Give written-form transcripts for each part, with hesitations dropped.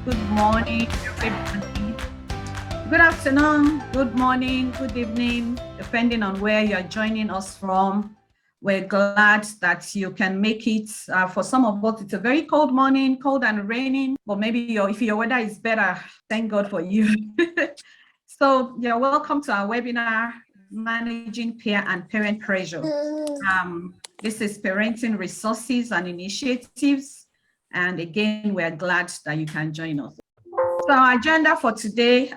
Good morning, everybody. Good afternoon, good morning, good evening, depending on where you're joining us from. We're glad that you can make it. For some of us, it's a very cold morning, cold and raining, but maybe if your weather is better, thank God for you. So you're welcome to our webinar, Managing Peer and Parent Pressure. This is Parenting Resources and Initiatives. And again, we're glad that you can join us. So our agenda for today,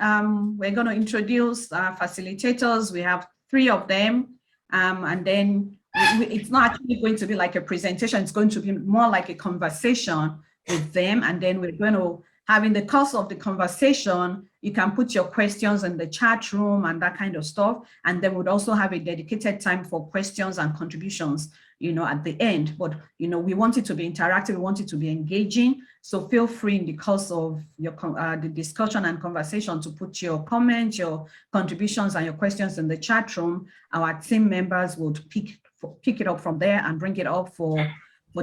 we're going to introduce our facilitators. We have 3 of them, and then it's not actually going to be like a presentation. It's going to be more like a conversation with them, and then we're going to have, in the course of the conversation, you can put your questions in the chat room and that kind of stuff, and then we'd also have a dedicated time for questions and contributions, at the end. But we want it to be interactive, we want it to be engaging. So feel free in the course of your the discussion and conversation to put your comments, your contributions, and your questions in the chat room. Our team members would pick it up from there and bring it up for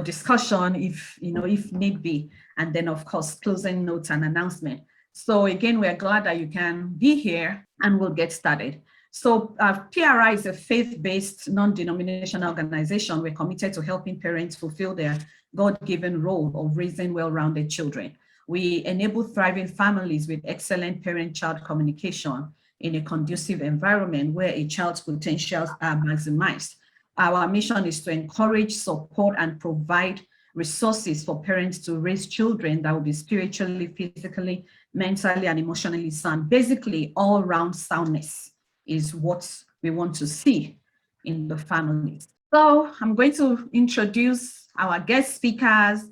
discussion if need be. And then, of course, closing notes and announcement. So again, we're glad that you can be here, and we'll get started. So PRI is a faith-based, non-denominational organization. We're committed to helping parents fulfill their God-given role of raising well-rounded children. We enable thriving families with excellent parent-child communication in a conducive environment where a child's potentials are maximized. Our mission is to encourage, support, and provide resources for parents to raise children that will be spiritually, physically, mentally, and emotionally sound. Basically, all-round soundness is what we want to see in the families. So I'm going to introduce our guest speakers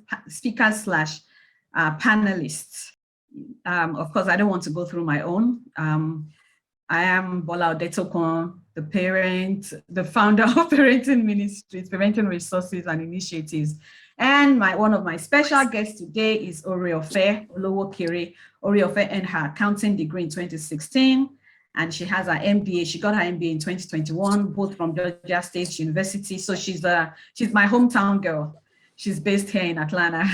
/panelists. Of course, I don't want to go through my own. I am Volatile Wukong, the founder of Parenting Ministries, Parenting Resources and Initiatives. And one of my special guests today is Oriole Fair, Oriole Fair earned her accounting degree in 2016. And she has her MBA. She got her MBA in 2021, both from Georgia State University. So she's my hometown girl. She's based here in Atlanta.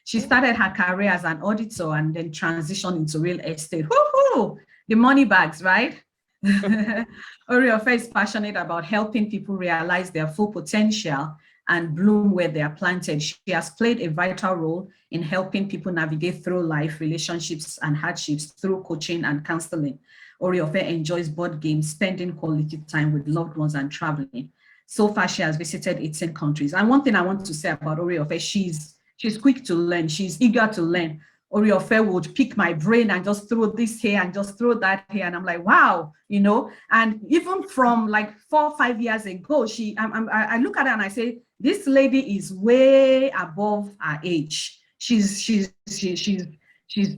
She started her career as an auditor and then transitioned into real estate. Woohoo! The money bags, right? Oriole Fair is passionate about helping people realize their full potential and bloom where they are planted. She has played a vital role in helping people navigate through life, relationships, and hardships through coaching and counseling. Oriole Fair enjoys board games, spending quality time with loved ones, and traveling. So far, she has visited 18 countries. And one thing I want to say about Oriole Fair, she's quick to learn. She's eager to learn. Oriole Fair would pick my brain and just throw this here and just throw that here. And I'm like, wow, And even from like 4 or 5 years ago, I look at her and I say, this lady is way above her age. She's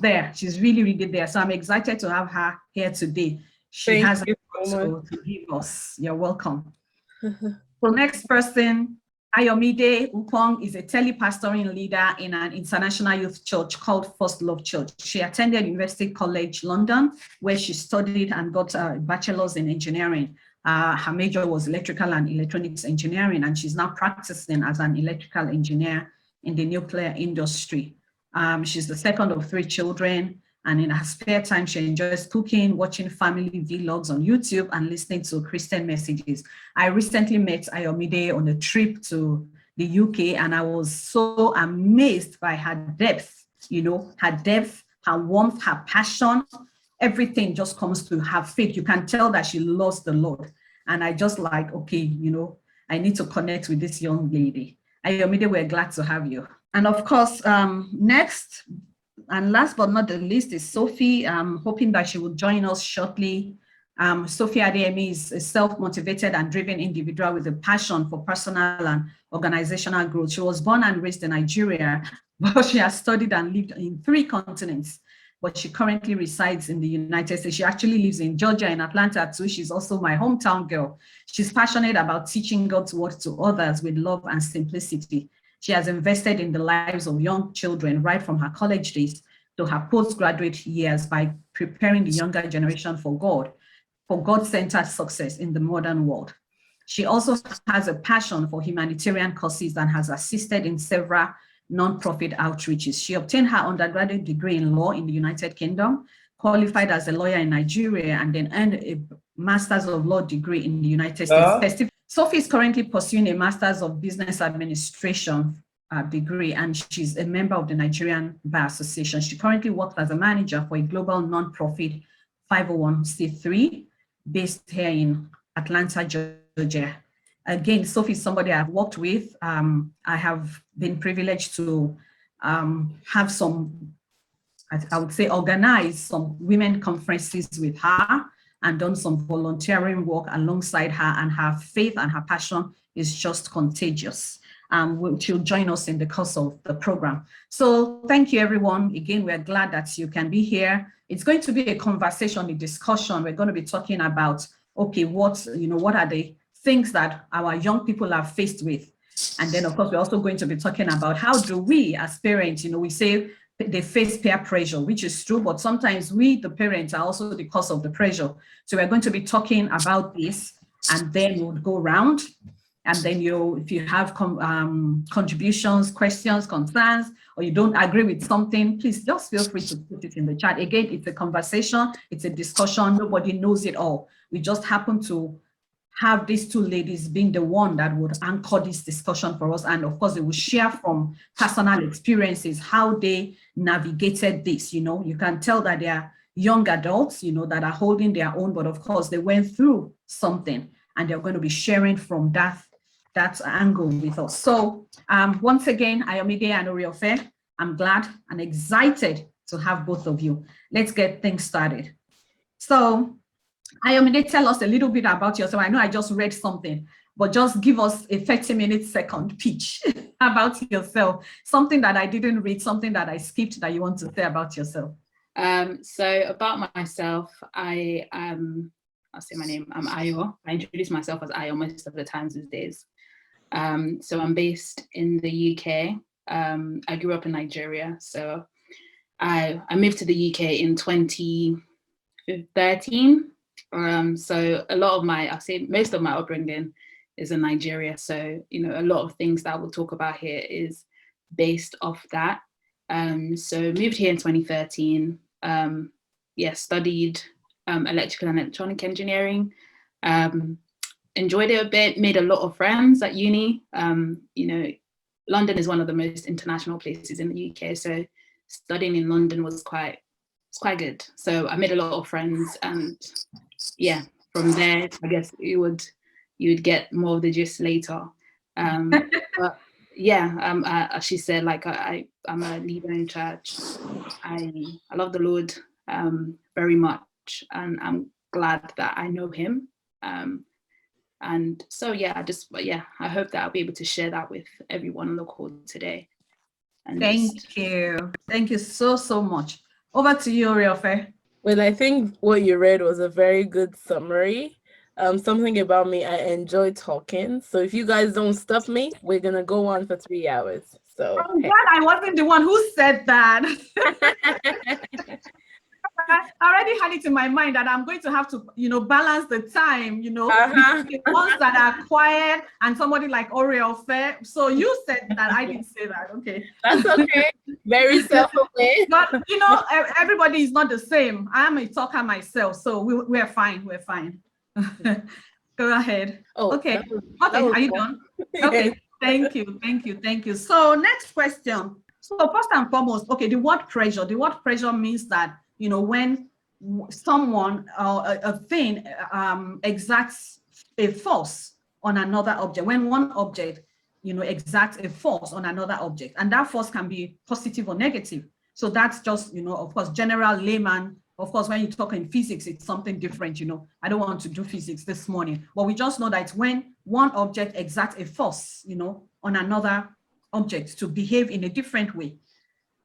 there. She's really, really there. So I'm excited to have her here today. She has a lot to give us. You're welcome. So next person, Ayamide Wukong is a telepastoring leader in an international youth church called First Love Church. She attended University College London, where she studied and got a bachelor's in engineering. Her major was electrical and electronics engineering, and she's now practicing as an electrical engineer in the nuclear industry. She's the second of 3 children, and in her spare time, she enjoys cooking, watching family vlogs on YouTube, and listening to Christian messages. I recently met Ayamide on a trip to the UK, and I was so amazed by her depth, her warmth, her passion. Everything just comes to her faith. You can tell that she loves the Lord. And I just like, okay, I need to connect with this young lady. Ayamide, we're glad to have you. And of course, next and last but not the least is Sophie. I'm hoping that she will join us shortly. Sophie Adeyemi is a self-motivated and driven individual with a passion for personal and organizational growth. She was born and raised in Nigeria, but she has studied and lived in 3 continents. But she currently resides in the United States. She actually lives in Georgia, in Atlanta too. She's also my hometown girl. She's passionate about teaching God's word to others with love and simplicity. She has invested in the lives of young children right from her college days to her postgraduate years by preparing the younger generation for God-centered success in the modern world. She also has a passion for humanitarian causes and has assisted in several nonprofit outreaches. She obtained her undergraduate degree in law in the United Kingdom, qualified as a lawyer in Nigeria, and then earned a Master's of Law degree in the United States. Sophie is currently pursuing a Master's of Business Administration degree, and she's a member of the Nigerian Bar Association. She currently works as a manager for a global nonprofit 501c3 based here in Atlanta, Georgia. Again, Sophie is somebody I've worked with. I have been privileged to have some, I would say, organize some women conferences with her and done some volunteering work alongside her, and her faith and her passion is just contagious. She'll join us in the course of the program. So thank you, everyone. Again, we're glad that you can be here. It's going to be a conversation, a discussion. We're going to be talking about, okay, what are the things that our young people are faced with? And then, of course, we're also going to be talking about how do we as parents, we say they face peer pressure, which is true, but sometimes we, the parents, are also the cause of the pressure. So we're going to be talking about this, and then we'll go around. And then if you have contributions, questions, concerns, or you don't agree with something, please just feel free to put it in the chat. Again, it's a conversation, it's a discussion. Nobody knows it all. We just happen to have these two ladies being the one that would anchor this discussion for us. And of course, they will share from personal experiences how they navigated this. You can tell that they are young adults, that are holding their own, but of course, they went through something, and they're going to be sharing from that angle with us. So once again, Ayamide and Oriole Fair, I'm glad and excited to have both of you. Let's get things started. So Ayamide, tell us a little bit about yourself. I know I just read something, but just give us a 30-minute second pitch about yourself. Something that I didn't read, something that I skipped that you want to say about yourself. So about myself, I'll say my name, I'm Ayo. I introduce myself as Ayo most of the times these days. So I'm based in the UK. I grew up in Nigeria. So I moved to the UK in 2013. So a lot of I'll say most of my upbringing is in Nigeria. So, a lot of things that we'll talk about here is based off that. So moved here in 2013. Studied electrical and electronic engineering. Enjoyed it a bit, made a lot of friends at uni. London is one of the most international places in the UK. So studying in London was quite good. So I made a lot of friends, and from there, I guess you would get more of the gist later. But as she said, like I'm a leader in church. I love the Lord very much, and I'm glad that I know him. And so I hope that I'll be able to share that with everyone on the call today. And thank you so much. Over to you, Oriole Fair. Well, I think what you read was a very good summary. Something about me, I enjoy talking. So if you guys don't stop me, we're gonna go on for 3 hours. So I'm glad I wasn't the one who said that. I already had it in my mind that I'm going to have to, balance the time, the ones that are quiet and somebody like Oriole Fair. So you said that, I didn't say that. Okay. That's okay. Very self-aware. But, everybody is not the same. I am a talker myself, so we're fine. We're fine. Go ahead. Oh, okay. Are you done? Okay. Thank you. So next question. So first and foremost, okay, the word pressure. The word pressure means that, when someone or a thing exacts a force on another object, when one object, exacts a force on another object, and that force can be positive or negative. So that's just, of course, general layman. Of course, when you talk in physics, it's something different, I don't want to do physics this morning, but we just know that it's when one object exacts a force, on another object to behave in a different way.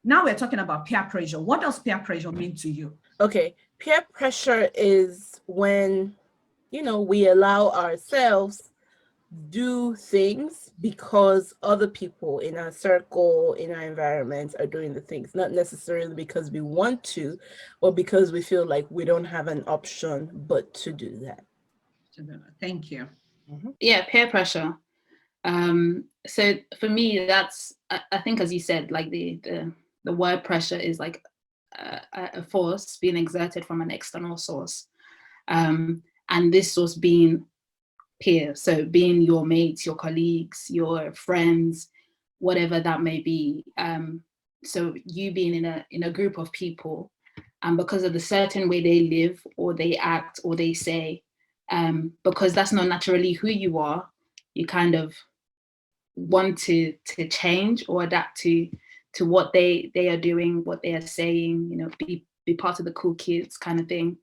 Now we're talking about peer pressure. What does peer pressure mean to you? Okay, peer pressure is when, we allow ourselves do things because other people in our circle, in our environment are doing the things, not necessarily because we want to, or because we feel like we don't have an option but to do that. Thank you. Yeah, peer pressure. So for me, that's, I think, as you said, like the word pressure is like a force being exerted from an external source, and this source being peers, so being your mates, your colleagues, your friends, whatever that may be. So you being in a group of people, and because of the certain way they live or they act or they say, because that's not naturally who you are, you kind of want to change or adapt to what they are doing, what they are saying, you know, be part of the cool kids kind of thing.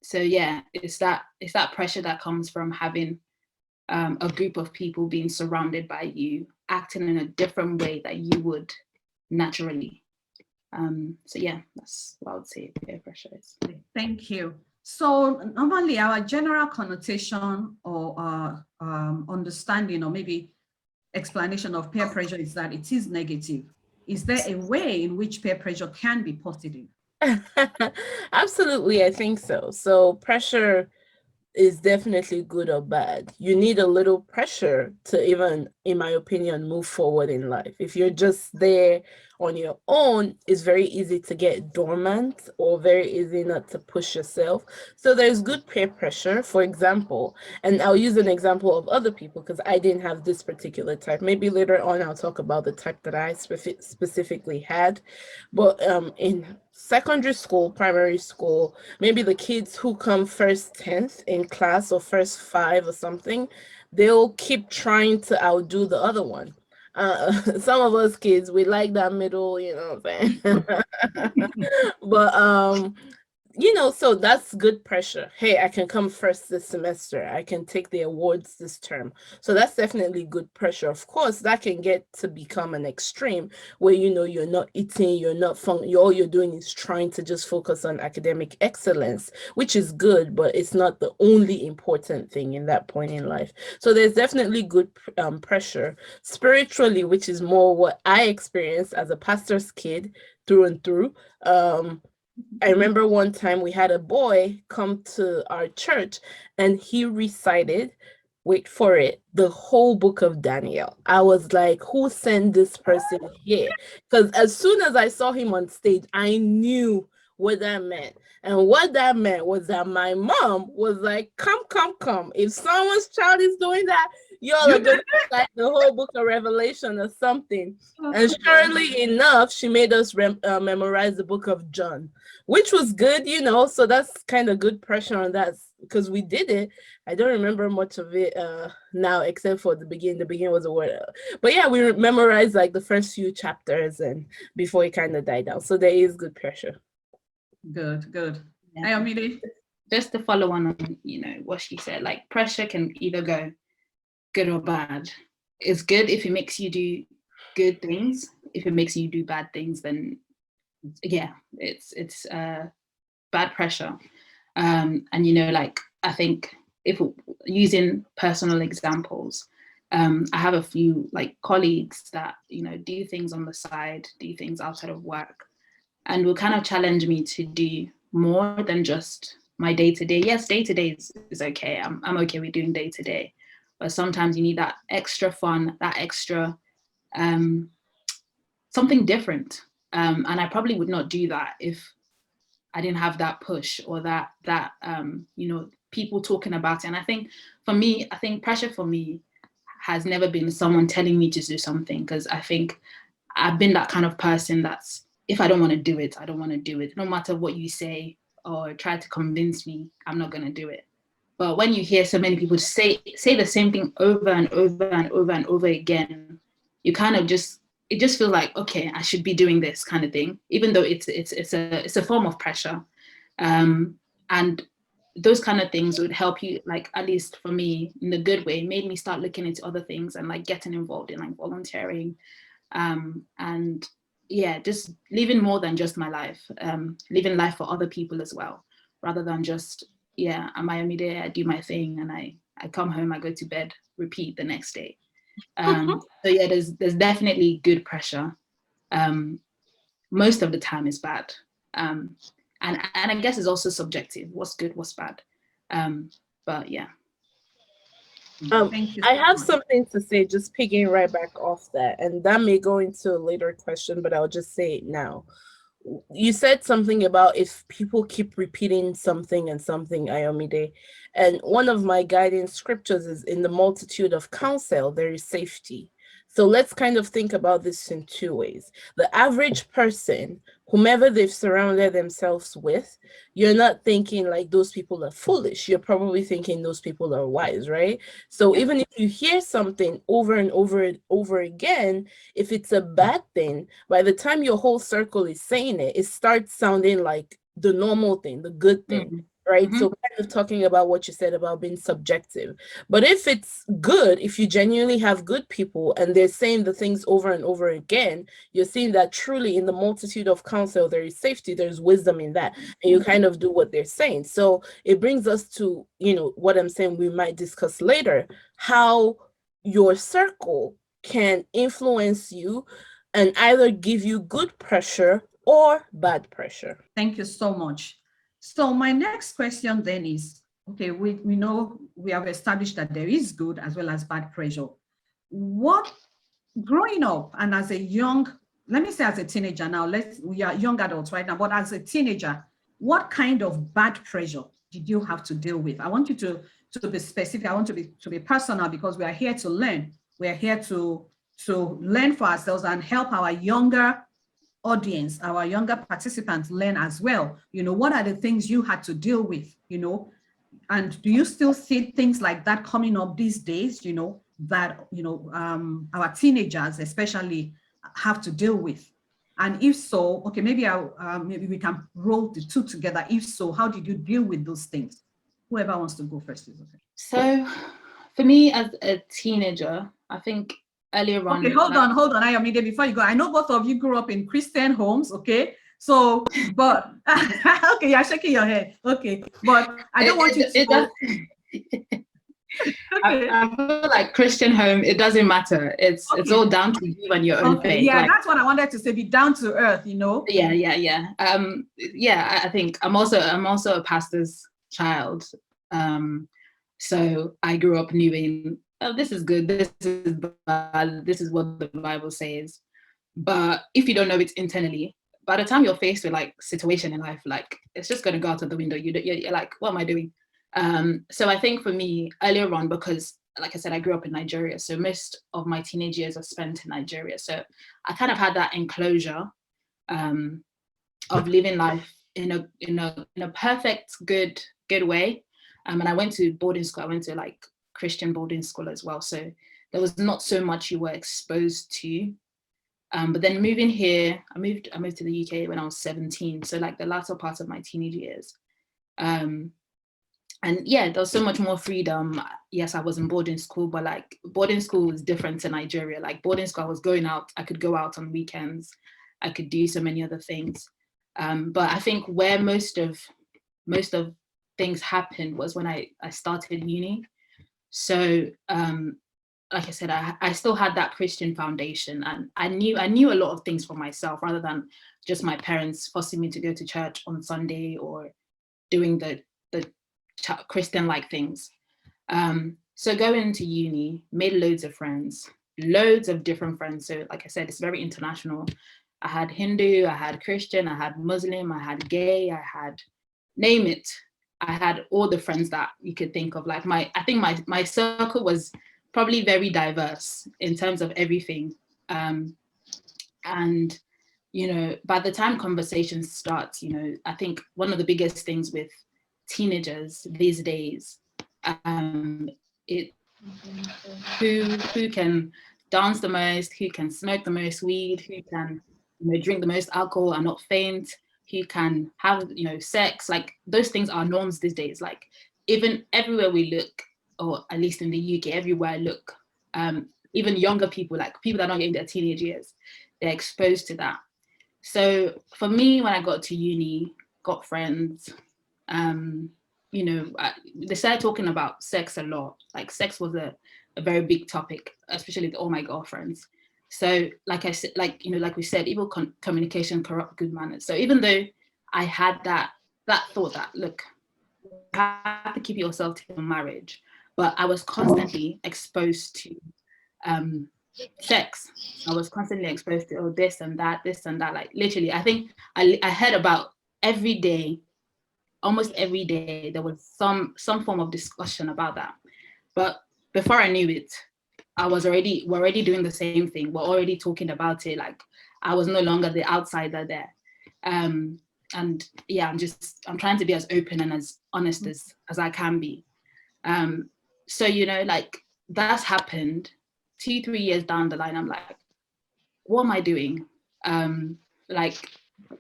So yeah, it's that pressure that comes from having a group of people being surrounded by you, acting in a different way that you would naturally. So yeah, that's what I would say peer pressure is. Thank you. So normally our general connotation or understanding or maybe explanation of peer pressure is that it is negative. Is there a way in which peer pressure can be positive? Absolutely, I think so. So pressure is definitely good or bad. You need a little pressure to even, in my opinion, move forward in life. If you're just there on your own, it's very easy to get dormant or very easy not to push yourself. So there's good peer pressure, for example, and I'll use an example of other people because I didn't have this particular type. Maybe later on I'll talk about the type that I specifically had. But in secondary school, primary school, maybe the kids who come first 10th in class or first 5 or something, they'll keep trying to outdo the other one. Some of us kids, we like that middle, you know what I'm saying? But you know, so that's good pressure. Hey, I can come first this semester. I can take the awards this term. So that's definitely good pressure. Of course, that can get to become an extreme where, you know, you're not eating, you're not fun. All you're doing is trying to just focus on academic excellence, which is good, but it's not the only important thing in that point in life. So there's definitely good pressure. Spiritually, which is more what I experienced as a pastor's kid through and through. I remember one time we had a boy come to our church and he recited, wait for it, the whole book of Daniel. I was like, who sent this person here? Because as soon as I saw him on stage, I knew what that meant. And what that meant was that my mom was like, come, come, come. If someone's child is doing that, y'all are going to recite the whole book of Revelation or something. And surely enough, she made us memorize the book of John, which was good, you know, so that's kind of good pressure on that because we did it. I don't remember much of it now, except for the beginning. The beginning was a word. But yeah, we memorized like the first few chapters and before it kind of died down. So there is good pressure. Good, good. Yeah. Ayamide? Just to follow on, you know, what she said, like pressure can either go good or bad. It's good if it makes you do good things. If it makes you do bad things, then yeah, it's bad pressure. And you know, like I think if using personal examples, I have a few like colleagues that, you know, do things on the side, do things outside of work, and will kind of challenge me to do more than just my day-to-day. Yes, day-to-day is okay. I'm okay with doing day-to-day, but sometimes you need that extra fun, that extra something different. And I probably would not do that if I didn't have that push or that you know, people talking about it. And I think for me, I think pressure for me has never been someone telling me to do something, because I think I've been that kind of person that's, if I don't want to do it, I don't want to do it. No matter what you say or try to convince me, I'm not going to do it. But when you hear so many people say the same thing over and over and over and over again, you kind of just, it just feels like, okay, I should be doing this kind of thing, even though it's a form of pressure. And those kind of things would help you, like, at least for me, in a good way, made me start looking into other things and like getting involved in like volunteering, and yeah, just living more than just my life, living life for other people as well, rather than just, yeah, I'm Ayamide, I do my thing and I come home, I go to bed, repeat the next day. So yeah, there's definitely good pressure. Most of the time is bad. And I guess it's also subjective, what's good, what's bad. But yeah. Thank you I so have much. something to say, just picking right back off that, and that may go into a later question, but I'll just say it now. You said something about if people keep repeating something and something, Ayomide, and one of my guiding scriptures is in the multitude of counsel, there is safety. So let's kind of think about this in two ways. The average person, whomever they've surrounded themselves with, you're not thinking like those people are foolish. You're probably thinking those people are wise, right? So Yeah. even if you hear something over and over and over again, if it's a bad thing, by the time your whole circle is saying it, it starts sounding like the normal thing, the good thing, Mhm. right? Mhm. So kind of talking about what you said about being subjective. But if it's good, if you genuinely have good people and they're saying the things over and over again, you're seeing that truly in the multitude of counsel, there is safety, there's wisdom in that. And you kind of do what they're saying. So it brings us to, what I'm saying we might discuss later, how your circle can influence you and either give you good pressure or bad pressure. Thank you so much. So my next question then is, okay, we know we have established that there is good as well as bad pressure. What, growing up and as a young, let me say as a teenager now, we are young adults right now, but as a teenager, what kind of bad pressure did you have to deal with? I want you to be specific. I want to be personal because we are here to learn. We are here to learn for ourselves and help our younger audience, our younger participants learn as well. What are the things you had to deal with, and do you still see things like that coming up these days, that, our teenagers especially have to deal with? And if so, okay, maybe we can roll the two together. If so, how did you deal with those things? Whoever wants to go first is okay. So for me as a teenager, I think earlier on. Okay, hold on, Ayomide, before you go. I know both of you grew up in Christian homes, okay? So, but, okay, you're shaking your head. Okay, but I don't want you to go. Okay. I feel like Christian home, it doesn't matter. It's all down to you and your own Okay, faith. yeah, Like, that's what I wanted to say, be down to earth, yeah. I think I'm also a pastor's child. So I grew up knowing, oh, this is good, this is bad, this is what the Bible says. But if you don't know it internally, by the time you're faced with like situation in life, like it's just gonna go out of the window. You're like, what am I doing? So I think for me earlier on, because like I said, I grew up in Nigeria, so most of my teenage years are spent in Nigeria. So I kind of had that enclosure of living life in a perfect good way. And I went to boarding school. I went to like Christian boarding school as well. So there was not so much you were exposed to. But then moving here, I moved to the UK when I was 17. So like the latter part of my teenage years. And yeah, there was so much more freedom. Yes, I was in boarding school, but like boarding school was different to Nigeria. Like boarding school, I was going out. I could go out on weekends. I could do so many other things. But I think where most of things happened was when I started uni. So like I said, I still had that Christian foundation, and I knew a lot of things for myself rather than just my parents forcing me to go to church on Sunday or doing the Christian-like things. So going into uni, made loads of friends, loads of different friends. So like I said, it's very international. I had Hindu, I had Christian, I had Muslim, I had gay, I had, name it. I had all the friends that you could think of. Like I think my circle was probably very diverse in terms of everything. And, by the time conversations start, I think one of the biggest things with teenagers these days, it who can dance the most, who can smoke the most weed, who can drink the most alcohol and not faint, who can have sex. Like those things are norms these days. Like even everywhere we look, or at least in the UK, everywhere I look, even younger people, like people that are not getting their teenage years, they're exposed to that. So for me, when I got to uni, got friends, they started talking about sex a lot. Like sex was a very big topic, especially with all my girlfriends. So like I said, like we said, evil communication corrupt good manners. So even though I had that thought that, look, you have to keep yourself to marriage, but I was constantly exposed to sex. I was constantly exposed to this and that. Like literally, I think I heard about every day, almost every day, there was some form of discussion about that. But before I knew it, we're already doing the same thing. We're already talking about it. Like I was no longer the outsider there. And yeah, I'm trying to be as open and as honest as I can be. So, you know, like that's happened 2-3 years down the line. I'm like, what am I doing? Like,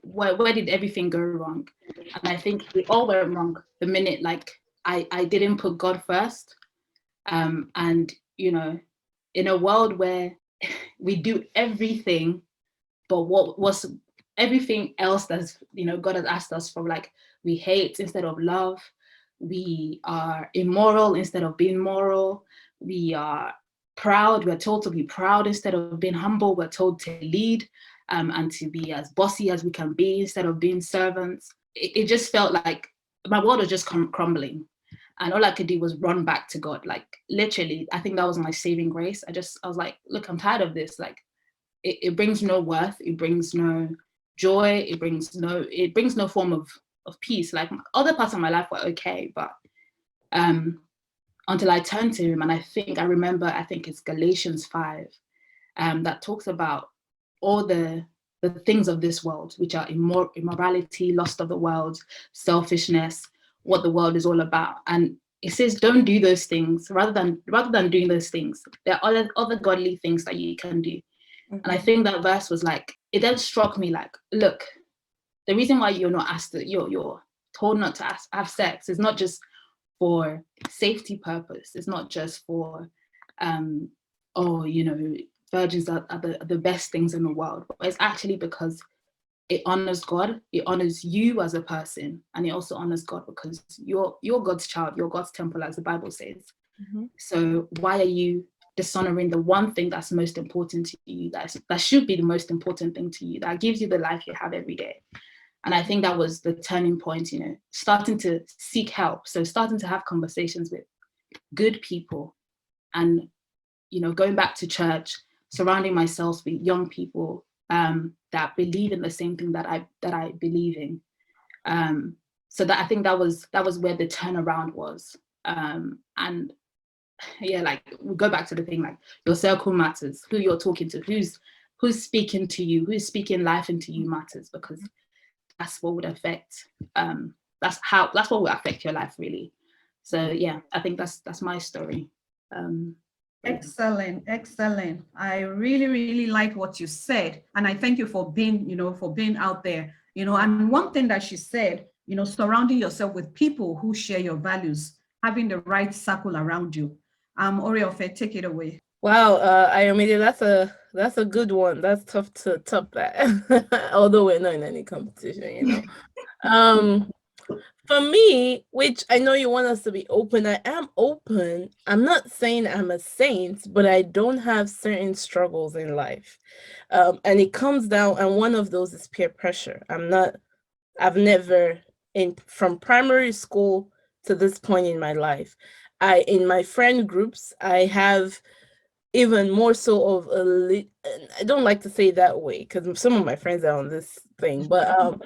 where did everything go wrong? And I think it all went wrong the minute like I didn't put God first. And, you know, in a world where we do everything, but what was everything else that's, you know, God has asked us from, like, we hate instead of love, we are immoral instead of being moral, we are proud, we're told to be proud instead of being humble, we're told to lead and to be as bossy as we can be instead of being servants. It just felt like my world was just crumbling. And all I could do was run back to God. Like literally, I think that was my saving grace. I was like, look, I'm tired of this. Like it brings no worth, it brings no joy, it brings no form of peace. Like other parts of my life were okay, but until I turned to him, and I think it's Galatians 5 that talks about all the things of this world, which are immorality, lust of the world, selfishness, what the world is all about. And it says, don't do those things. Rather than doing those things, there are other godly things that you can do. Mm-hmm. And I think that verse was like, it then struck me like, look, the reason why you're not asked to, you're told not to have sex is not just for safety purpose. It's not just for, you know, virgins are the best things in the world. But it's actually because it honors God, it honors you as a person, and it also honors God because you're God's child, you're God's temple, as the Bible says. Mm-hmm. So why are you dishonoring the one thing that's most important to you, that should be the most important thing to you, that gives you the life you have every day? And I think that was the turning point, you know, starting to seek help. So starting to have conversations with good people and, you know, going back to church, surrounding myself with young people that believe in the same thing that I believe in. So that I think that was where the turnaround was. And yeah, like we go back to the thing, like your circle matters, who you're talking to, who's speaking to you, who's speaking life into you matters, because that's what would affect that's what will affect your life, really. So yeah, I think that's my story. Excellent. I really, really like what you said. And I thank you for being out there, you know. And one thing that she said, you know, surrounding yourself with people who share your values, having the right circle around you. Oriole Fair, take it away. Wow, Ayamide, that's a good one. That's tough to top that. Although we're not in any competition, you know. For me, which I know you want us to be open, I am open. I'm not saying I'm a saint, but I don't have certain struggles in life. And it comes down, and one of those is peer pressure. I've never, from primary school to this point in my life, in my friend groups, I have even more so of I don't like to say that way because some of my friends are on this thing, but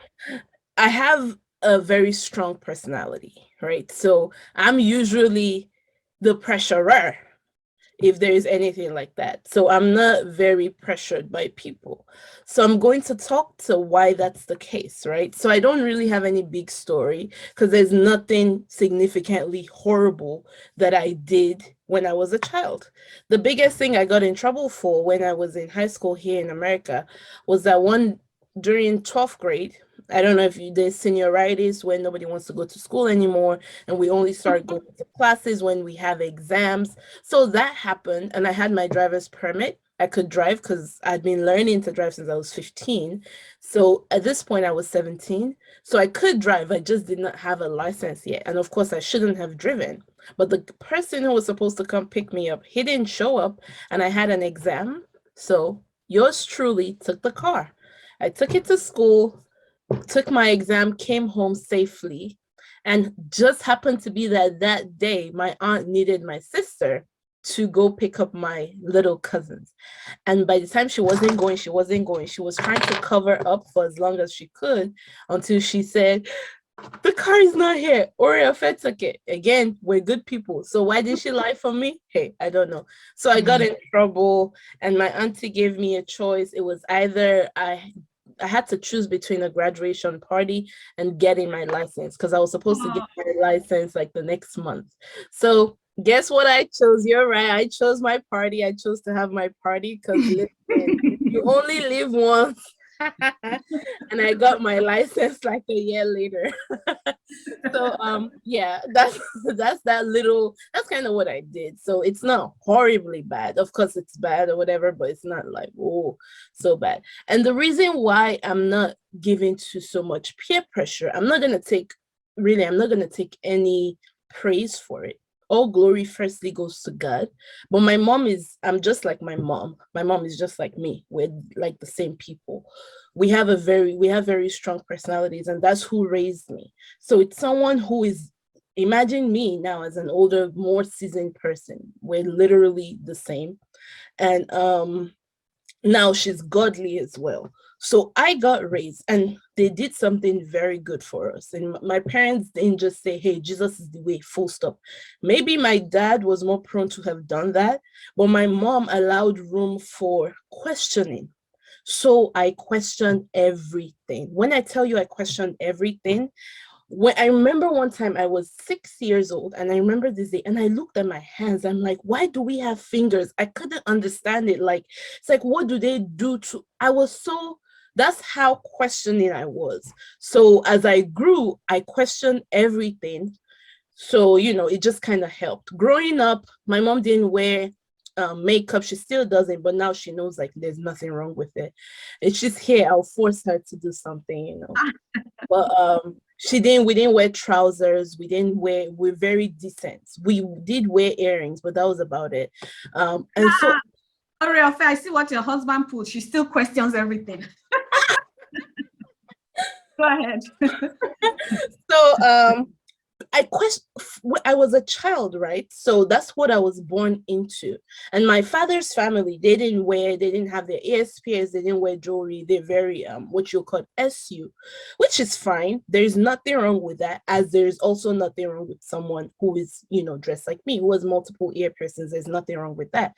I have a very strong personality, right? So I'm usually the pressurer, if there is anything like that. So I'm not very pressured by people. So I'm going to talk to why that's the case, right? So I don't really have any big story because there's nothing significantly horrible that I did when I was a child. The biggest thing I got in trouble for when I was in high school here in America was that during 12th grade, I don't know if there's senioritis when nobody wants to go to school anymore, and we only start going to classes when we have exams. So that happened, and I had my driver's permit. I could drive because I'd been learning to drive since I was 15. So at this point, I was 17. So I could drive. I just did not have a license yet. And of course, I shouldn't have driven. But the person who was supposed to come pick me up, he didn't show up, and I had an exam. So yours truly took the car. I took it to school, took my exam, came home safely. And just happened to be that that day, my aunt needed my sister to go pick up my little cousins. And by the time she wasn't going, she was trying to cover up for as long as she could until she said, the car is not here. Oriole Fair took it. Again, we're good people. So why did she lie for me? Hey, I don't know. So I got in trouble, and my auntie gave me a choice. It was either I had to choose between a graduation party and getting my license, because I was supposed to get my license like the next month. So guess what I chose? You're right. I chose my party. I chose to have my party because you only live once. And I got my license like a year later. So yeah, that's kind of what I did. So it's not horribly bad. Of course it's bad or whatever, but it's not like, oh, so bad. And the reason why I'm not giving to so much peer pressure, I'm not gonna take any praise for it. All glory firstly goes to God. But I'm just like my mom. My mom is just like me. We're like the same people. We have very strong personalities, and that's who raised me. So it's someone who is, imagine me now as an older, more seasoned person. We're literally the same. And now she's godly as well. So I got raised, and they did something very good for us. And my parents didn't just say, hey, Jesus is the way, full stop. Maybe my dad was more prone to have done that, but my mom allowed room for questioning. So I questioned everything. When I tell you I questioned everything, when I remember one time I was 6 years old, and I remember this day, and I looked at my hands. I'm like, why do we have fingers? I couldn't understand it. Like, it's like, what do they do to, that's how questioning I was. So as I grew, I questioned everything. So, it just kind of helped. Growing up, my mom didn't wear makeup. She still doesn't, but now she knows like there's nothing wrong with it. It's just here, I'll force her to do something, But we didn't wear trousers. We're very decent. We did wear earrings, but that was about it. And so Oriole Fair, I see what your husband put. She still questions everything. Go ahead. So I was a child, right? So that's what I was born into. And my father's family, they didn't have their ears, they didn't wear jewelry. They're very what you call SU, which is fine. There's nothing wrong with that, as there's also nothing wrong with someone who is, dressed like me, who has multiple ear piercings. There's nothing wrong with that.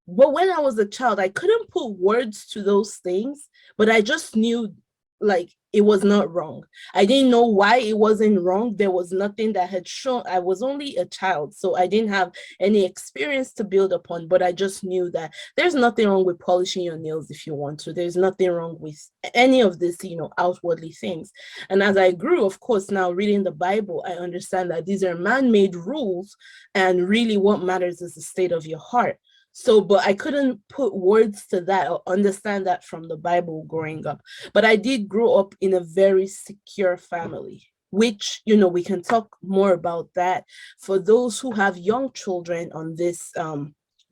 But when I was a child, I couldn't put words to those things, but I just knew like it was not wrong. I didn't know why it wasn't wrong. There was nothing that had shown. I was only a child, so I didn't have any experience to build upon, but I just knew that there's nothing wrong with polishing your nails if you want to. There's nothing wrong with any of this, outwardly things. And as I grew, of course, now reading the Bible, I understand that these are man-made rules, and really what matters is the state of your heart. So, but I couldn't put words to that or understand that from the Bible growing up. But I did grow up in a very secure family, which, we can talk more about that for those who have young children on this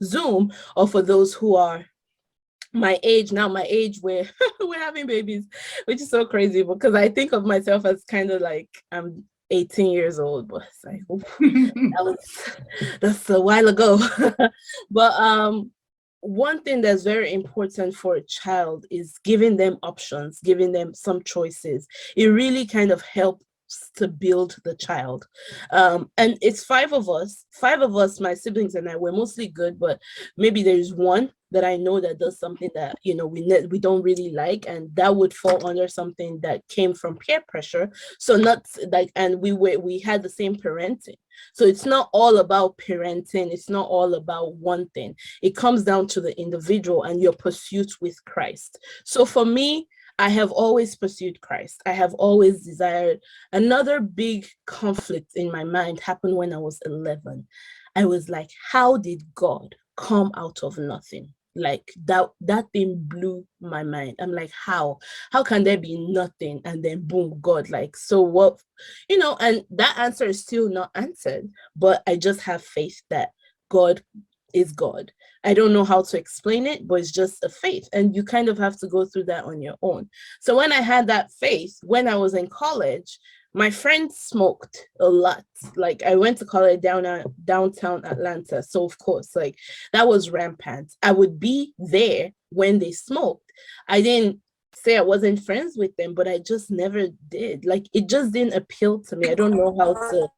Zoom, or for those who are my age where we're having babies, which is so crazy because I think of myself as kind of like I'm 18 years old, but it's like, that's a while ago. But one thing that's very important for a child is giving them options, giving them some choices. It really kind of helps to build the child. And it's five of us, my siblings and I, we're mostly good, but maybe there's one that I know that does something that, we don't really like, and that would fall under something that came from peer pressure. So not like, and we had the same parenting. So it's not all about parenting. It's not all about one thing. It comes down to the individual and your pursuit with Christ. So for me, I have always pursued Christ. I have always desired. Another big conflict in my mind happened when I was 11. I was like, how did God come out of nothing? Like that thing blew my mind. I'm like, how can there be nothing and then boom, God? Like, so what, and that answer is still not answered, but I just have faith that God is God. I don't know how to explain it, but it's just a faith, and you kind of have to go through that on your own. So when I had that faith, when I was in college, My friends smoked a lot. Like I went to college downtown Atlanta. So of course, like that was rampant. I would be there when they smoked. I didn't say I wasn't friends with them, but I just never did. Like it just didn't appeal to me. I don't know how to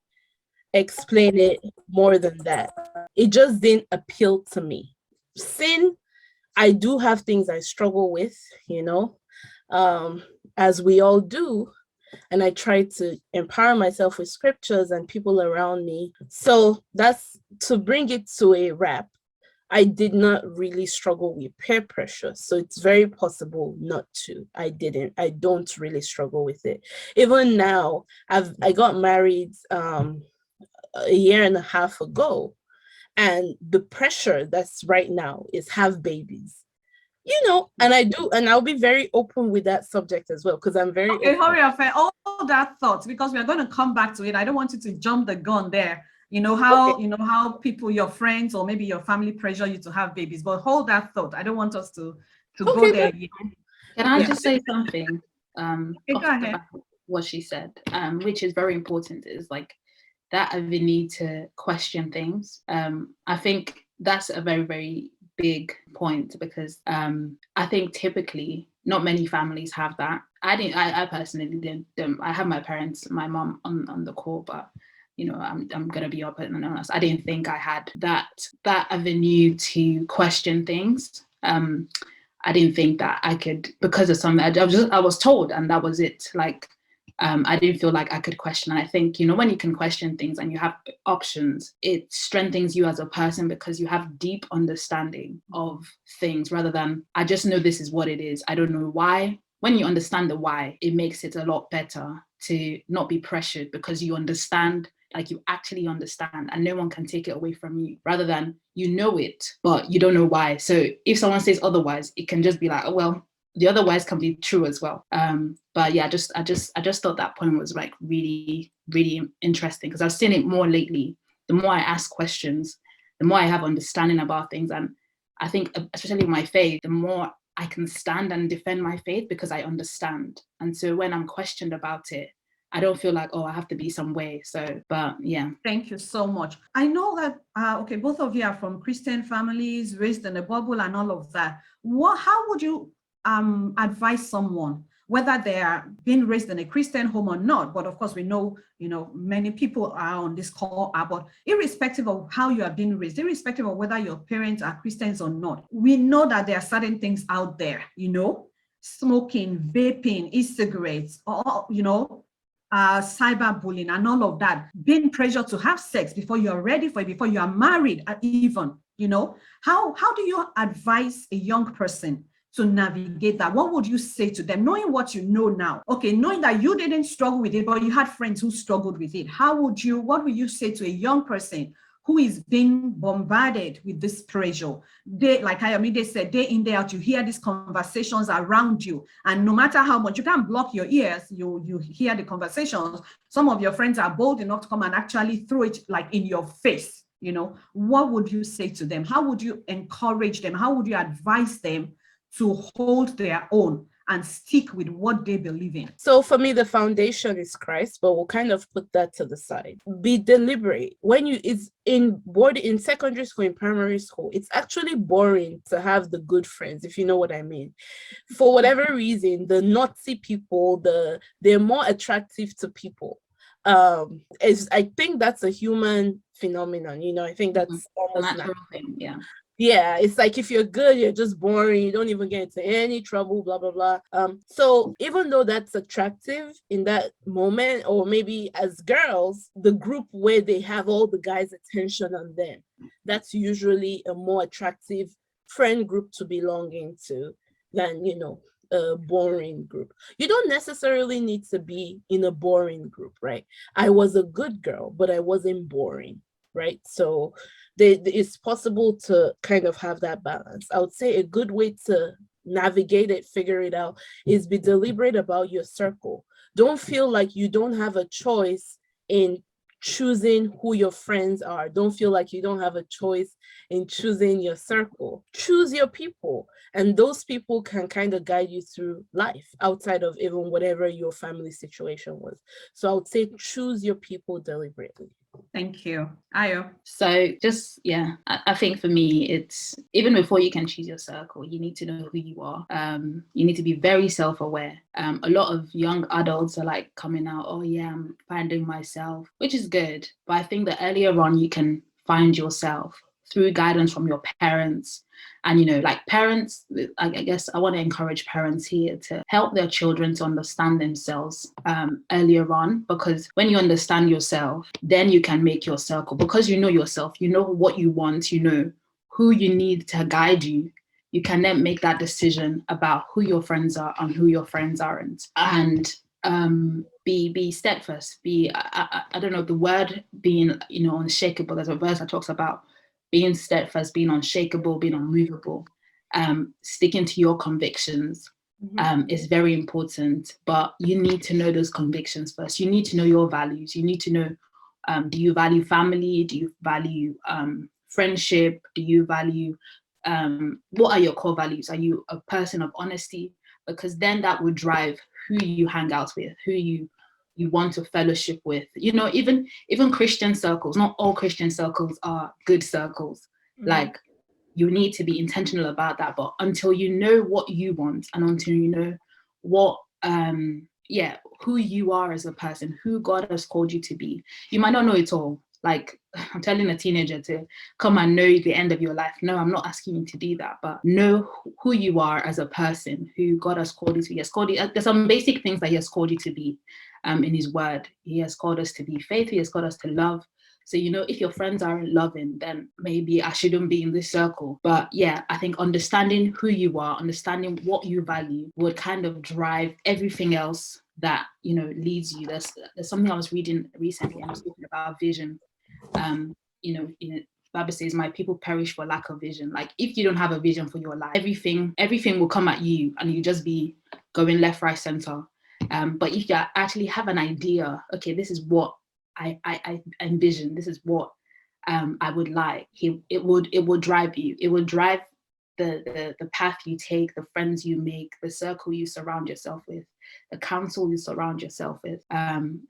explain it more than that. It just didn't appeal to me. Sin, I do have things I struggle with, as we all do. And I try to empower myself with scriptures and people around me. So that's to bring it to a wrap. I did not really struggle with peer pressure. So it's very possible not to. I don't really struggle with it. Even now, I got married a year and a half ago. And the pressure that's right now is have babies. And I do, and I'll be very open with that subject as well, because I'm very okay, Oriole Fair, all that thoughts, because we are going to come back to it. I don't want you to jump the gun there. How people, your friends, or maybe your family pressure you to have babies, but hold that thought. I don't want us to go there. Can I just say something Okay, off go the ahead. back of what she said, which is very important, is like that avenue to question things. I think that's a very, very big point, because I think typically not many families have that. I personally didn't. I have my parents, my mom on the call, but I'm gonna be open and honest. I didn't think I had that avenue to question things. I didn't think that I could, because of something I was told, and that was it. Like I didn't feel like I could question. And I think, when you can question things and you have options, it strengthens you as a person, because you have deep understanding of things, rather than I just know this is what it is. I don't know why. When you understand the why, it makes it a lot better to not be pressured, because you understand, like you actually understand, and no one can take it away from you, rather than you know it, but you don't know why. So if someone says otherwise, it can just be like, oh, well, the otherwise can be true as well. But yeah, I just thought that point was like really, really interesting, because I've seen it more lately. The more I ask questions, the more I have understanding about things. And I think, especially my faith, the more I can stand and defend my faith, because I understand. And so when I'm questioned about it, I don't feel like, oh, I have to be some way. So, but yeah. Thank you so much. I know that, okay, both of you are from Christian families, raised in the Bible and all of that. How would you advise someone, whether they are being raised in a Christian home or not? But of course, we know, many people are on this call, but irrespective of how you are being raised, irrespective of whether your parents are Christians or not, we know that there are certain things out there, smoking, vaping, e-cigarettes, or, cyberbullying and all of that, being pressured to have sex before you're ready for it, before you are married even, how do you advise a young person to navigate that? What would you say to them, knowing what you know now? Okay, knowing that you didn't struggle with it, but you had friends who struggled with it. What would you say to a young person who is being bombarded with this pressure? Like Ayamide said, day in, day out, you hear these conversations around you. And no matter how much, you can't block your ears, you hear the conversations. Some of your friends are bold enough to come and actually throw it like in your face. What would you say to them? How would you encourage them? How would you advise them to hold their own and stick with what they believe in? So for me, the foundation is Christ, but we'll kind of put that to the side. Be deliberate. It's in secondary school, in primary school, it's actually boring to have the good friends, if you know what I mean. For whatever reason, the naughty people, they're more attractive to people. I think that's a human phenomenon. I think that's almost a natural thing. Yeah. Yeah, it's like if you're good, you're just boring. You don't even get into any trouble, blah, blah, blah. So even though that's attractive in that moment, or maybe as girls, the group where they have all the guys' attention on them, that's usually a more attractive friend group to belong into than, a boring group. You don't necessarily need to be in a boring group, right? I was a good girl, but I wasn't boring, right? So it's possible to kind of have that balance. I would say a good way to navigate it, figure it out, is be deliberate about your circle. Don't feel like you don't have a choice in choosing who your friends are. Don't feel like you don't have a choice in choosing your circle. Choose your people, and those people can kind of guide you through life outside of even whatever your family situation was. So I would say choose your people deliberately. Thank you. Ayo. So just, yeah, I think for me, it's even before you can choose your circle, you need to know who you are. You need to be very self-aware. A lot of young adults are like coming out, oh yeah, I'm finding myself, which is good. But I think that earlier on, you can find yourself through guidance from your parents. And, you know, like parents, I guess I want to encourage parents here to help their children to understand themselves earlier on, because when you understand yourself, then you can make your circle. Because you know yourself, you know what you want, you know who you need to guide you. You can then make that decision about who your friends are and who your friends aren't. And be steadfast. I don't know, the word being, you know, unshakable. There's a verse that talks about being steadfast, being unshakable, being unmovable, sticking to your convictions is very important. But you need to know those convictions first. You need to know your values. You need to know, do you value family? Do you value friendship? Do you value, what are your core values? Are you a person of honesty? Because then that would drive who you hang out with, who you want to fellowship with. You know, even Christian circles, not all Christian circles are good circles. Like, you need to be intentional about that. But until you know what you want, and until you know what who you are as a person, who God has called you to be, you might not know it all. Like, I'm telling a teenager to come and know the end of your life. No, I'm not asking you to do that, but know who you are as a person, who God has called you to. He has called you. There's some basic things that He has called you to be in His word. He has called us to be faithful. He has called us to love. So, you know, if your friends aren't loving, then maybe I shouldn't be in this circle. But yeah, I think understanding who you are, understanding what you value would kind of drive everything else that, you know, leads you. There's something I was reading recently, and I was talking about vision. You know, Bible says, my people perish for lack of vision. Like, if you don't have a vision for your life, everything will come at you, and you just be going left, right, center. But if you actually have an idea, okay, this is what I envision, this is what I would like, it would drive you. It would drive the path you take, the friends you make, the circle you surround yourself with, the counsel you surround yourself with.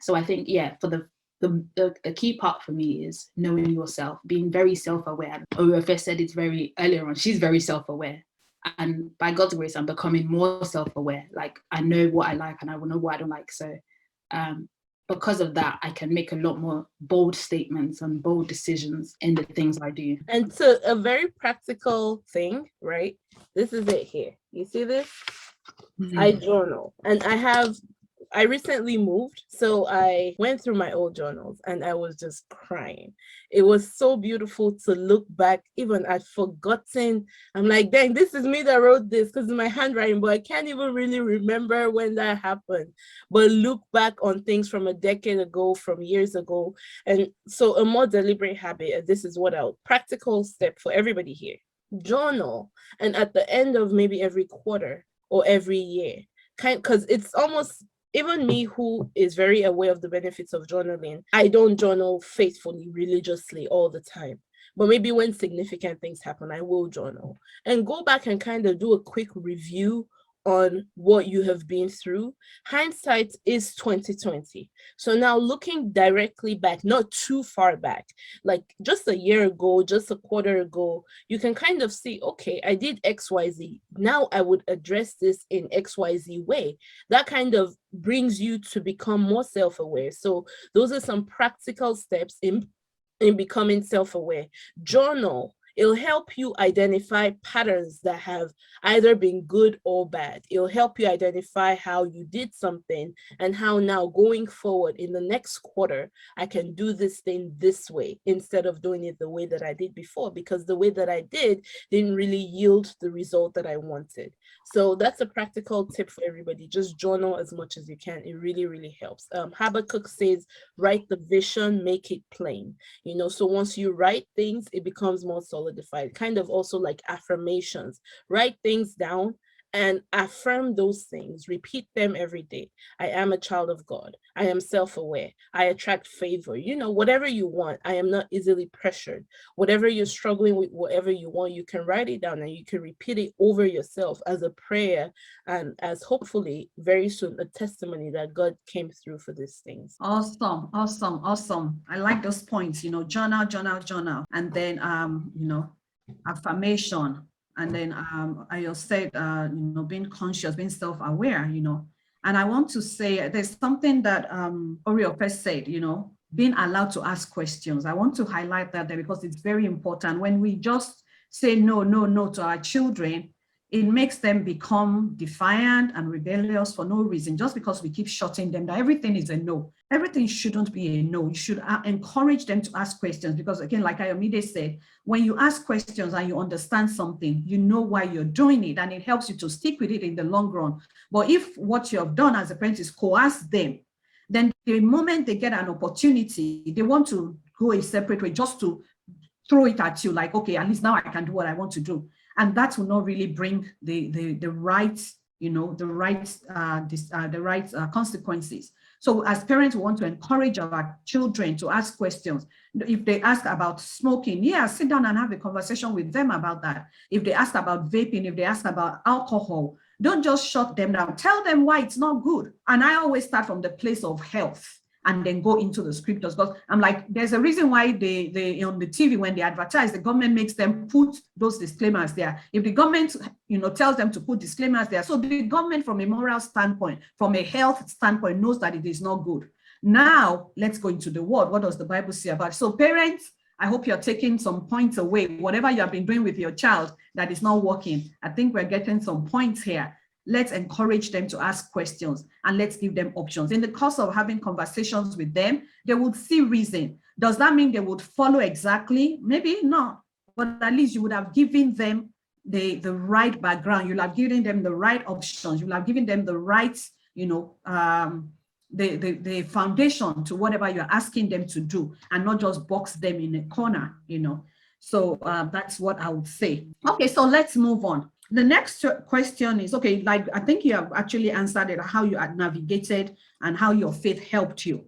So I think, yeah, for the key part for me is knowing yourself, being very self-aware. Oriole Fair said it very earlier on. She's very self-aware. And by God's grace, I'm becoming more self-aware. Like, I know what I like and I will know what I don't like. So because of that, I can make a lot more bold statements and bold decisions in the things I do. And so a very practical thing, right? This is it here. You see this? I journal, and I recently moved, so I went through my old journals and I was just crying. It was so beautiful to look back. Even I'd forgotten. I'm like, dang, this is me that wrote this, because it's my handwriting, but I can't even really remember when that happened. But look back on things from a decade ago, from years ago. And so a more deliberate habit, and this is what practical step for everybody here. Journal, and at the end of maybe every quarter or every year, because it's almost, even me, who is very aware of the benefits of journaling, I don't journal faithfully, religiously all the time. But maybe when significant things happen, I will journal and go back and kind of do a quick review on what you have been through. Hindsight is 2020. So now looking directly back, not too far back, like just a year ago, just a quarter ago, you can kind of see, okay, I did XYZ. Now I would address this in XYZ way. That kind of brings you to become more self-aware. So those are some practical steps in becoming self-aware. Journal. It'll help you identify patterns that have either been good or bad. It'll help you identify how you did something and how now going forward in the next quarter, I can do this thing this way instead of doing it the way that I did before, because the way that I did didn't really yield the result that I wanted. So that's a practical tip for everybody. Just journal as much as you can. It really, really helps. Habakkuk says, write the vision, make it plain. You know, so once you write things, it becomes more solidified, kind of also like affirmations. Write things down and affirm those things, repeat them every day. I am a child of God. I am self-aware. I attract favor. Whatever you want, I am not easily pressured. Whatever you're struggling with, whatever you want, you can write it down and you can repeat it over yourself as a prayer and as hopefully very soon a testimony that God came through for these things. Awesome, awesome, awesome. I like those points, journal, and then, affirmation. And then I just said, being conscious, being self-aware, And I want to say there's something that Oriole Fair said, being allowed to ask questions. I want to highlight that there because it's very important. When we just say no to our children, it makes them become defiant and rebellious for no reason, just because we keep shutting them down. Everything is a no. Everything shouldn't be a no. You should encourage them to ask questions because, again, like Ayamide said, when you ask questions and you understand something, you know why you're doing it, and it helps you to stick with it in the long run. But if what you have done as a parent is coerce them, then the moment they get an opportunity, they want to go a separate way just to throw it at you, like, okay, at least now I can do what I want to do. And that will not really bring the right, the right consequences. So as parents, we want to encourage our children to ask questions. If they ask about smoking, sit down and have a conversation with them about that. If they ask about vaping, if they ask about alcohol, don't just shut them down. Tell them why it's not good. And I always start from the place of health and then go into the scriptures. Because I'm like, there's a reason why they on the TV, when they advertise, the government makes them put those disclaimers there. If the government, tells them to put disclaimers there, so the government from a moral standpoint, from a health standpoint, knows that it is not good. Now, let's go into the word. What does the Bible say about it? So parents, I hope you're taking some points away. Whatever you have been doing with your child that is not working, I think we're getting some points here. Let's encourage them to ask questions and let's give them options. In the course of having conversations with them, they would see reason. Does that mean they would follow exactly? Maybe not, but at least you would have given them the right background. You'll have given them the right options. You'll have given them the right, the foundation to whatever you're asking them to do, and not just box them in a corner, So that's what I would say. Okay, so let's move on. The next question is, okay, like I think you have actually answered it, how you had navigated and how your faith helped you.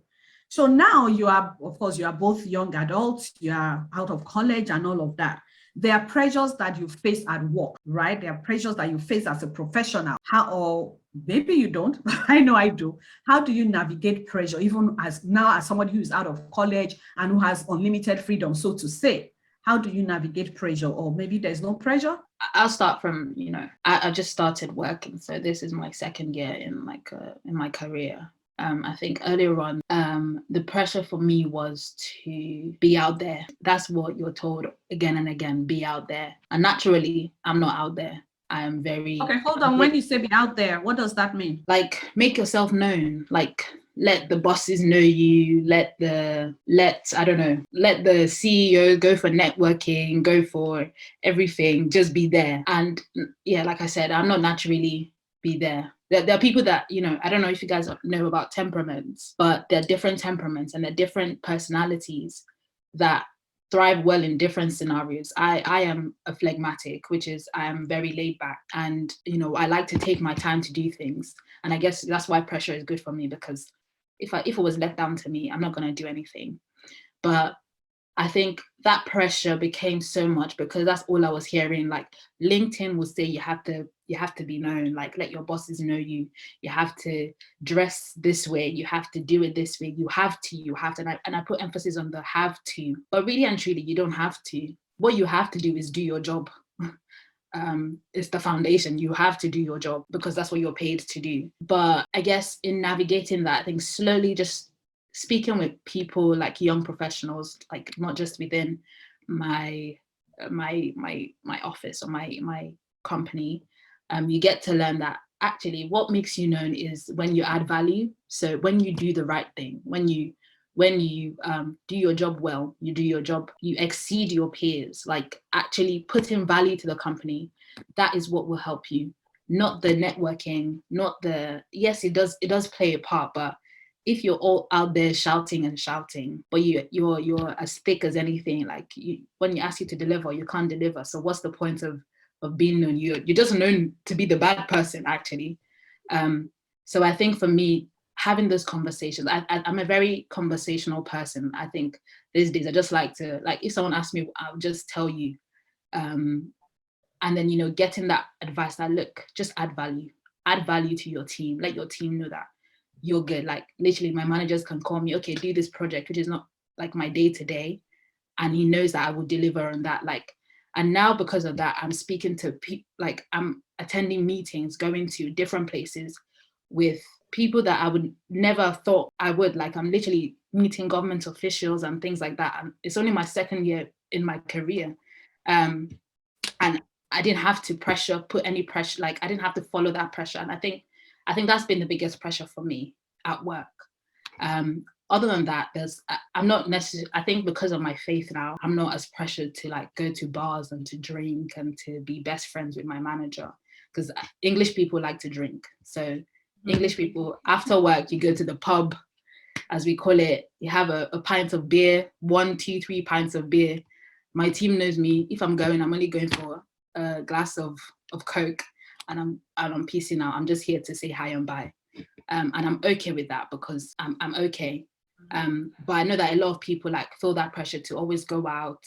So now you are, of course, you are both young adults, you are out of college and all of that. There are pressures that you face at work, right? There are pressures that you face as a professional. Or maybe you don't, I know I do. How do you navigate pressure, even as somebody who is out of college and who has unlimited freedom, so to say? How do you navigate pressure? Or maybe there's no pressure? I'll start from, I just started working. So this is my second year in my career. I think earlier on, the pressure for me was to be out there. That's what you're told again and again, be out there. And naturally, I'm not out there. I am very... Okay, hold on. When you say be out there, what does that mean? Like, make yourself known. Like, let the bosses know you, let the CEO go for networking, go for everything, just be there. And yeah, like I said, I'm not naturally be there. There are people that, I don't know if you guys know about temperaments, but there are different temperaments and there are different personalities that thrive well in different scenarios. I am a phlegmatic, which is I am very laid back, and I like to take my time to do things. And I guess that's why pressure is good for me, because if it was left down to me, I'm not going to do anything. But I think that pressure became so much because that's all I was hearing. Like LinkedIn would say you have to be known, like let your bosses know you. You have to dress this way. You have to do it this way. You have to. And I put emphasis on the have to. But really and truly, you don't have to. What you have to do is do your job. It's the foundation. You have to do your job because that's what you're paid to do. But I guess in navigating that, I think slowly just speaking with people like young professionals, like not just within my office or my company, you get to learn that actually what makes you known is when you add value. So when you do the right thing, when you do your job well, you do your job, you exceed your peers, like actually putting value to the company, that is what will help you. Not the networking, yes, it does play a part, but if you're all out there shouting, but you're as thick as anything, like when you ask you to deliver, you can't deliver. So what's the point of being known. You're just known to be the bad person, actually. So I think for me, having those conversations, I'm a very conversational person. I think these days I just like to, like, if someone asks me, I'll just tell you. And then, you know, getting that advice that, look, just add value to your team. Let your team know that you're good. Like, literally, my managers can call me, okay, do this project, which is not like my day to day. And he knows that I will deliver on that. Like, and now because of that, I'm speaking to people, like, I'm attending meetings, going to different places with people that I would never thought I would. Like, I'm literally meeting government officials and things like that. And it's only my second year in my career. And I didn't have to put any pressure, like, I didn't have to follow that pressure. And I think that's been the biggest pressure for me at work. Other than that, I'm not necessarily, I think because of my faith now, I'm not as pressured to like go to bars and to drink and to be best friends with my manager, because English people like to drink. So English people, after work, you go to the pub, as we call it, you have a pint of beer, 1, 2, 3 pints of beer. My team knows me. If I'm going, I'm only going for a glass of Coke, and I'm peacing out. I'm just here to say hi and bye. And I'm okay with that because I'm okay. But I know that a lot of people like feel that pressure to always go out,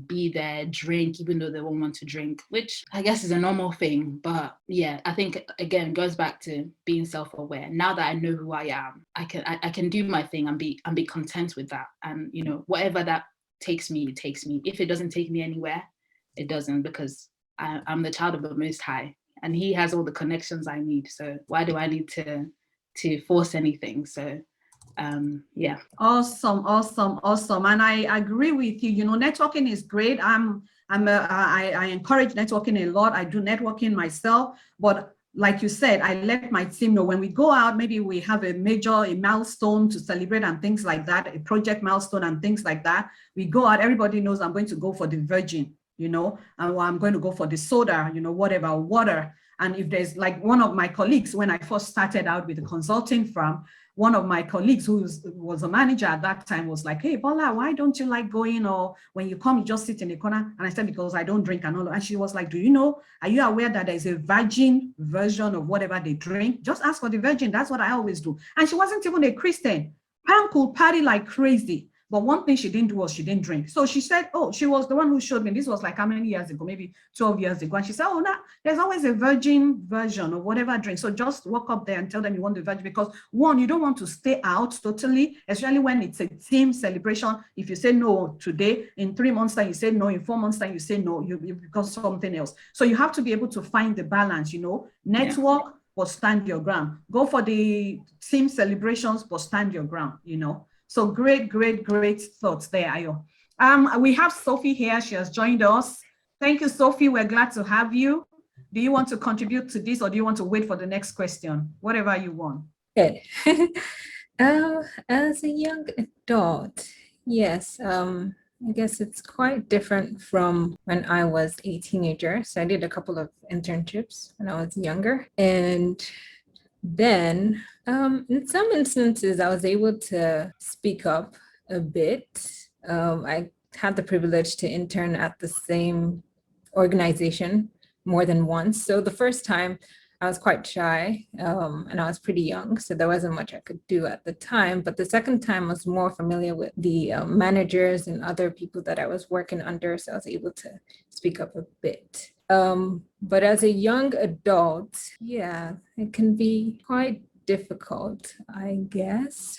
be there, drink, even though they won't want to drink, which I guess is a normal thing. But yeah, I think again goes back to being self-aware. Now that I know who I am, I can do my thing and be content with that. And you know, whatever that takes me, it takes me. If it doesn't take me anywhere, it doesn't, because I'm the child of the Most High, and He has all the connections I need. So why do I need to force anything? So yeah. Awesome. And I agree with you. You know, networking is great. I encourage networking a lot. I do networking myself, but like you said, I let my team know when we go out, maybe we have a milestone to celebrate and things like that, a project milestone and things like that. We go out, everybody knows I'm going to go for the virgin, you know, and I'm going to go for the soda, you know, whatever, water. And if there's like one of my colleagues, when I first started out with the consulting firm, one of my colleagues who was a manager at that time was like, hey, Bola, why don't you like going, or when you come, you just sit in the corner? And I said, because I don't drink and all. And she was like, do you know, are you aware that there's a virgin version of whatever they drink? Just ask for the virgin. That's what I always do. And she wasn't even a Christian. Pam could party like crazy. But one thing she didn't do was she didn't drink. So she said, oh, she was the one who showed me. This was like how many years ago? Maybe 12 years ago. And she said, oh, no, there's always a virgin version of whatever drink. So just walk up there and tell them you want the virgin, because one, you don't want to stay out totally, especially when it's a team celebration. If you say no today, in 3 months time, you say no, in 4 months time, you say no, you become something else. So you have to be able to find the balance, you know, network, but stand your ground. Go for the team celebrations, but stand your ground, you know. So great thoughts there, Ayo. We have Sophie here. She has joined us. Thank you, Sophie. We're glad to have you. Do you want to contribute to this, or do you want to wait for the next question? Whatever you want. Okay. As a young adult, yes, I guess it's quite different from when I was a teenager. So I did a couple of internships when I was younger. And then in some instances, I was able to speak up a bit. I had the privilege to intern at the same organization more than once. So the first time I was quite shy and I was pretty young, so there wasn't much I could do at the time. But the second time I was more familiar with the managers and other people that I was working under, so I was able to speak up a bit. But as a young adult, yeah, it can be quite difficult, I guess.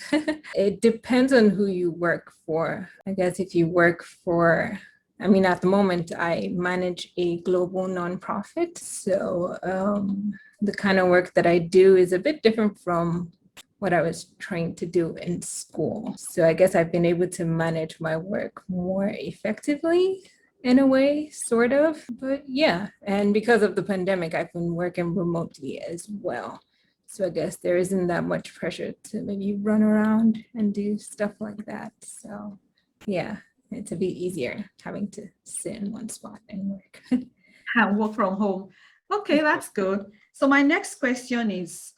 It depends on who you work for. I guess if you work for, I mean, at the moment, I manage a global nonprofit. So the kind of work that I do is a bit different from what I was trying to do in school. So I guess I've been able to manage my work more effectively in a way, sort of. But yeah, and because of the pandemic, I've been working remotely as well. So I guess there isn't that much pressure to maybe run around and do stuff like that. So yeah, it's a bit easier having to sit in one spot and work. And work from home. Okay, that's good. So my next question is,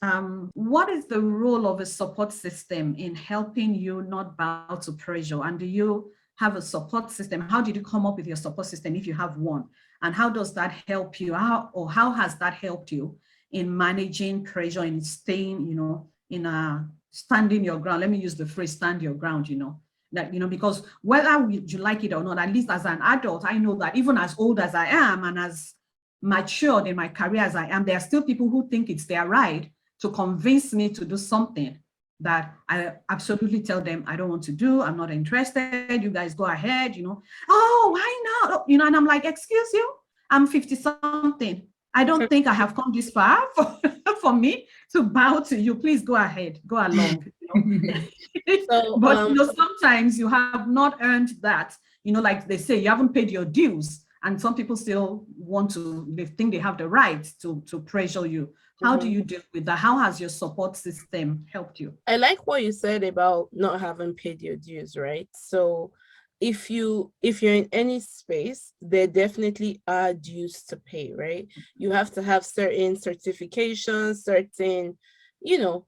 what is the role of a support system in helping you not bow to pressure? And do you have a support system? How did you come up with your support system if you have one? And how does that help you out, or how has that helped you in managing pressure and staying, in a standing your ground? Let me use the phrase stand your ground, that, because whether you like it or not, at least as an adult, I know that even as old as I am and as matured in my career as I am, there are still people who think it's their right to convince me to do something that I absolutely tell them I don't want to do. I'm not interested. You guys go ahead, Oh, why not? And I'm like, excuse you, I'm 50 something. I don't think I have come this far for me to bow to you. Please go ahead, go along. So, but sometimes you have not earned that. Like they say, you haven't paid your dues, and some people still they think they have the right to pressure you. How do you deal with that? How has your support system helped you? I like what you said about not having paid your dues, right? So if you're in any space, there definitely are dues to pay, right? You have to have certain certifications, certain,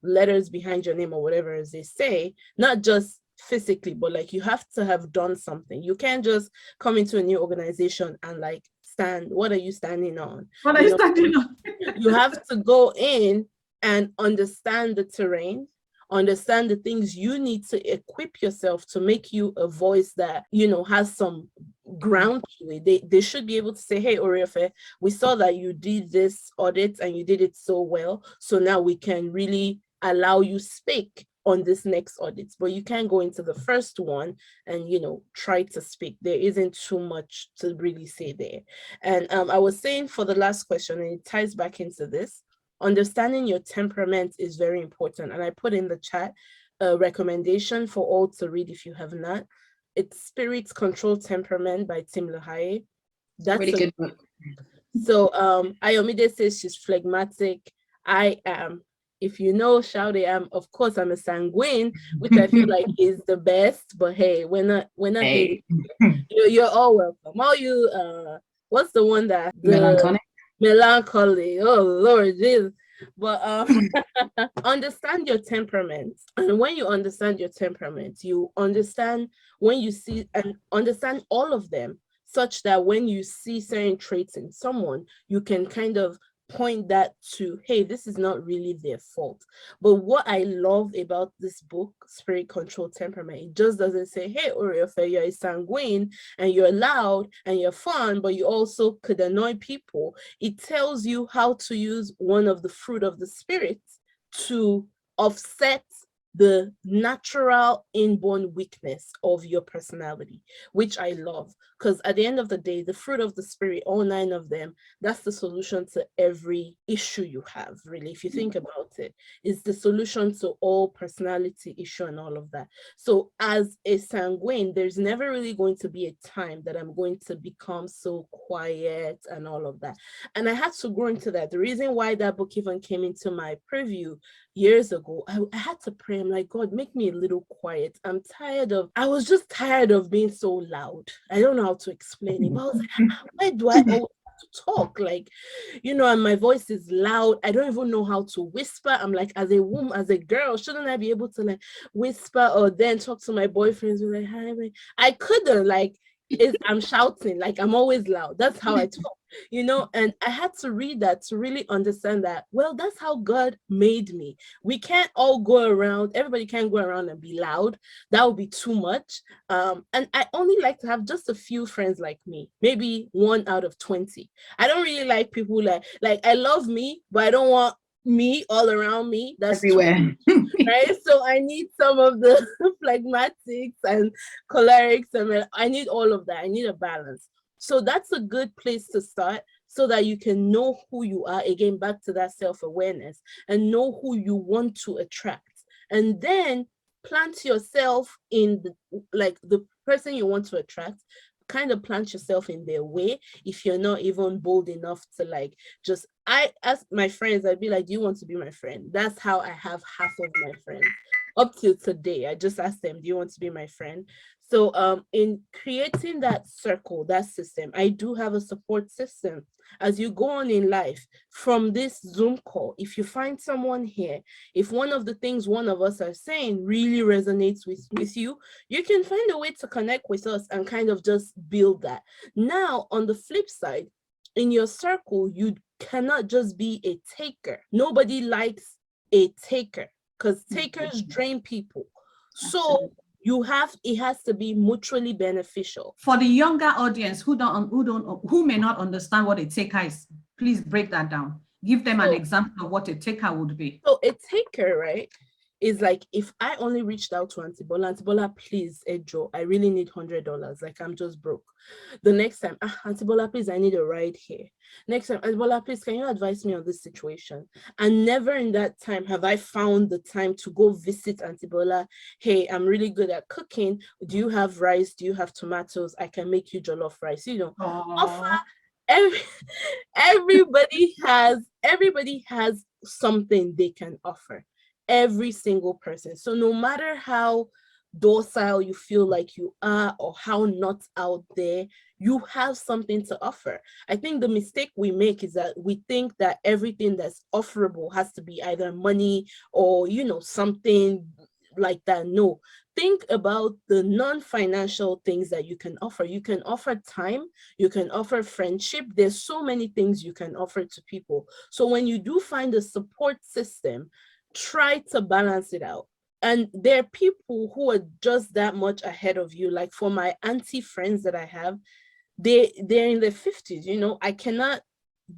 letters behind your name or whatever, as they say, not just physically, but like you have to have done something. You can't just come into a new organization and like stand. What are you standing on? What are you standing on? You have to go in and understand the terrain, understand the things you need to equip yourself to make you a voice that, has some ground to it. They should be able to say, hey, Oriole Fair, we saw that you did this audit and you did it so well. So now we can really allow you speak on this next audit, but you can't go into the first one and, try to speak. There isn't too much to really say there. And I was saying for the last question, and it ties back into this, understanding your temperament is very important. And I put in the chat a recommendation for all to read if you have not. It's Spirit's Control Temperament by Tim LaHaye. That's really good book. So Ayamide says she's phlegmatic. I am. If you know, shout it. Of course, I'm a sanguine, which I feel like is the best. But hey, we're not hating. You're all welcome. All you, what's the one that melancholy? Oh Lord, Jesus. But understand your temperament, and when you understand your temperament, you understand when you see and understand all of them, such that when you see certain traits in someone, you can kind of point that to, hey, this is not really their fault. But what I love about this book, Spirit Control Temperament, it just doesn't say, hey, Oriole Fair, you're a sanguine and you're loud and you're fun, but you also could annoy people. It tells you how to use one of the fruit of the Spirit to offset the natural inborn weakness of your personality, which I love, because at the end of the day, the fruit of the Spirit, all 9 of them, that's the solution to every issue you have, really. If you think about it, it's the solution to all personality issue and all of that. So as a sanguine, there's never really going to be a time that I'm going to become so quiet and all of that. And I had to grow into that. The reason why that book even came into my preview years ago, I had to pray. I'm like, God, make me a little quiet. I was just tired of being so loud. I don't know how to explain it, but I was like, why do I always have to talk? Like, and my voice is loud. I don't even know how to whisper. I'm like, as a woman, as a girl, shouldn't I be able to like whisper or then talk to my boyfriends? Like, hi, I couldn't, like, I'm shouting, like I'm always loud. That's how I talk, and I had to read that to really understand that, well, that's how God made me. We can't all go around, everybody can't go around and be loud. That would be too much. And I only like to have just a few friends like me, maybe 1 out of 20. I don't really like people like I love me, but I don't want me all around me. That's everywhere. Right, so I need some of the phlegmatics and cholerics, and I need all of that. I need a balance. So that's a good place to start, so that you can know who you are, again back to that self-awareness, and know who you want to attract, and then plant yourself in the person you want to attract. Kind of plant yourself in their way. If you're not even bold enough to I ask my friends, I'd be like, do you want to be my friend? That's how I have half of my friends up till today. I just asked them, do you want to be my friend? So in creating that circle, that system, I do have a support system. As you go on in life, from this Zoom call, if you find someone here, if one of the things one of us are saying really resonates with you, you can find a way to connect with us and kind of just build that. Now, on the flip side, in your circle, you cannot just be a taker. Nobody likes a taker because takers drain people. So Absolutely. it has to be mutually beneficial. For the younger audience who may not understand what a taker is, please break that down. Give them an example of what a taker would be. So a taker, right, is like, if I only reached out to Auntie Bola, please, Ejo, I really need $100. Like, I'm just broke. The next time, Auntie Bola, please, I need a ride here. Next time, Auntie Bola, please, can you advise me on this situation? And never in that time have I found the time to go visit Auntie Bola. Hey, I'm really good at cooking. Do you have rice? Do you have tomatoes? I can make you jollof rice. You know, offer. Everybody has something they can offer. Every single person. So no matter how docile you feel like you are or how not out there, you have something to offer. I think the mistake we make is that we think that everything that's offerable has to be either money or, you know, something like that. No, think about the non-financial things that you can offer. You can offer time, you can offer friendship. There's so many things you can offer to people. So when you do find a support system, try to balance it out. And there are people who are just that much ahead of you. Like for my auntie friends that I have, they're in their 50s, you know,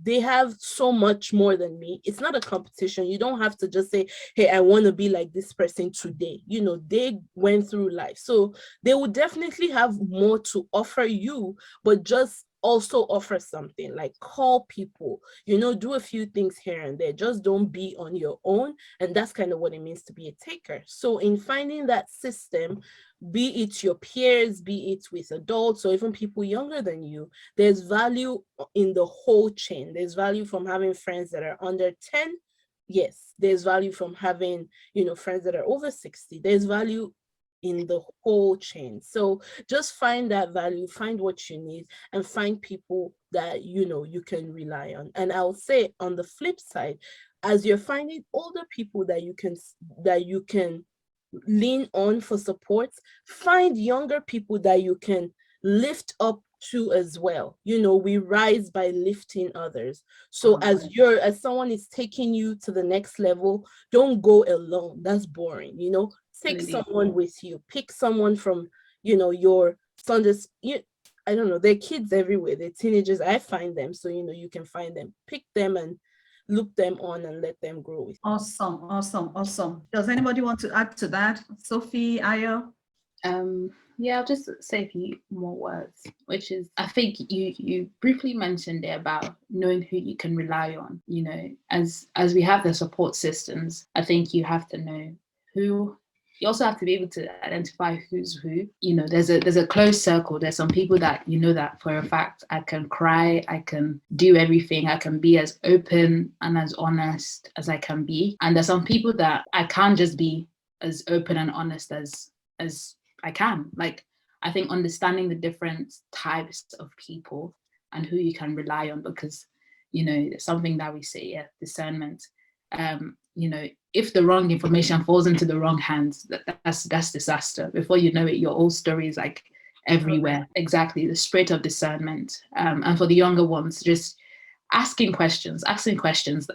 they have so much more than me. It's not a competition. You don't have to just say, hey, I want to be like this person today. You know, they went through life. So they will definitely have more to offer you, but just also offer something, like call people, you know, do a few things here and there. Just don't be on your own. And that's kind of what it means to be a taker. So in finding that system, be it your peers, be it with adults or even people younger than you, there's value in the whole chain. There's value from having friends that are under 10. Yes, there's value from having, you know, friends that are over 60. There's value in the whole chain. So just find that value, find what you need, and find people that, you know, you can rely on. And I'll say on the flip side, as you're finding older people that you can lean on for support, find younger people that you can lift up to as well. You know, we rise by lifting others. So as someone is taking you to the next level, don't go alone. That's boring. You know, take someone with you. Pick someone from, you know, your Sundays. I don't know, they're kids everywhere. They're teenagers. I find them. So, you know, you can find them, pick them and loop them on and let them grow with you. Awesome. Does anybody want to add to that? Sophie, Ayo? Yeah, I'll just say a few more words, which is, I think you briefly mentioned it about knowing who you can rely on. You know, as we have the support systems, I think you have to know who. You also have to be able to identify who's who. You know, there's a close circle. There's some people that you know that for a fact, I can cry, I can do everything, I can be as open and as honest as I can be. And there's some people that I can't just be as open and honest as I can. Like, I think understanding the different types of people and who you can rely on, because, you know, something that we say, discernment. You know, if the wrong information falls into the wrong hands, that's disaster. Before you know it, your old story is like everywhere. Exactly, the spirit of discernment. And for the younger ones, just asking questions,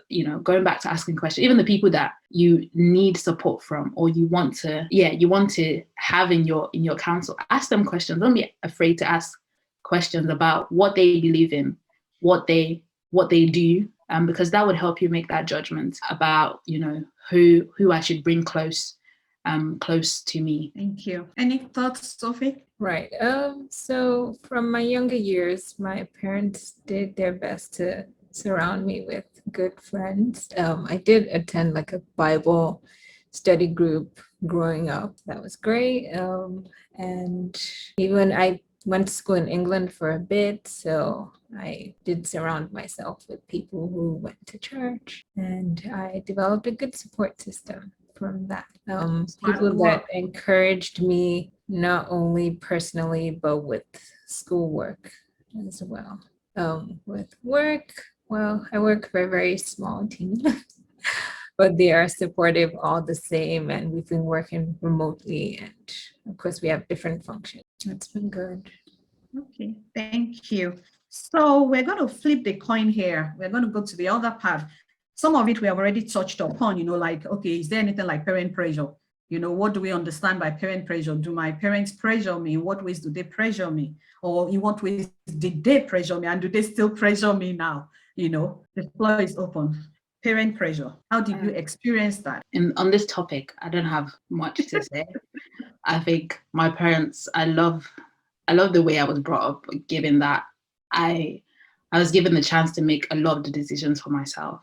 you know, going back to asking questions, even the people that you need support from or you want to have in your counsel, ask them questions. Don't be afraid to ask questions about what they believe in, what they do, because that would help you make that judgment about, you know, who I should bring close to me. Thank you. Any thoughts, Sophie? Right. So from my younger years, my parents did their best to surround me with good friends. I did attend like a Bible study group growing up. That was great. And even I went to school in England for a bit, so I did surround myself with people who went to church, and I developed a good support system from that. People that encouraged me not only personally, but with schoolwork as well. With work, well, I work for a very small team, but they are supportive all the same, and we've been working remotely, and of course we have different functions. It's been good. Okay, thank you. So we're going to flip the coin here. We're going to go to the other part. Some of it we have already touched upon, like, okay, is there anything like parent pressure? What do we understand by parent pressure? Do my parents pressure me? In what ways do they pressure me? Or in what ways did they pressure me? And do they still pressure me now? The floor is open. Parent pressure. How did you experience that? On this topic, I don't have much to say. I think my parents, I love the way I was brought up, given that I was given the chance to make a lot of the decisions for myself.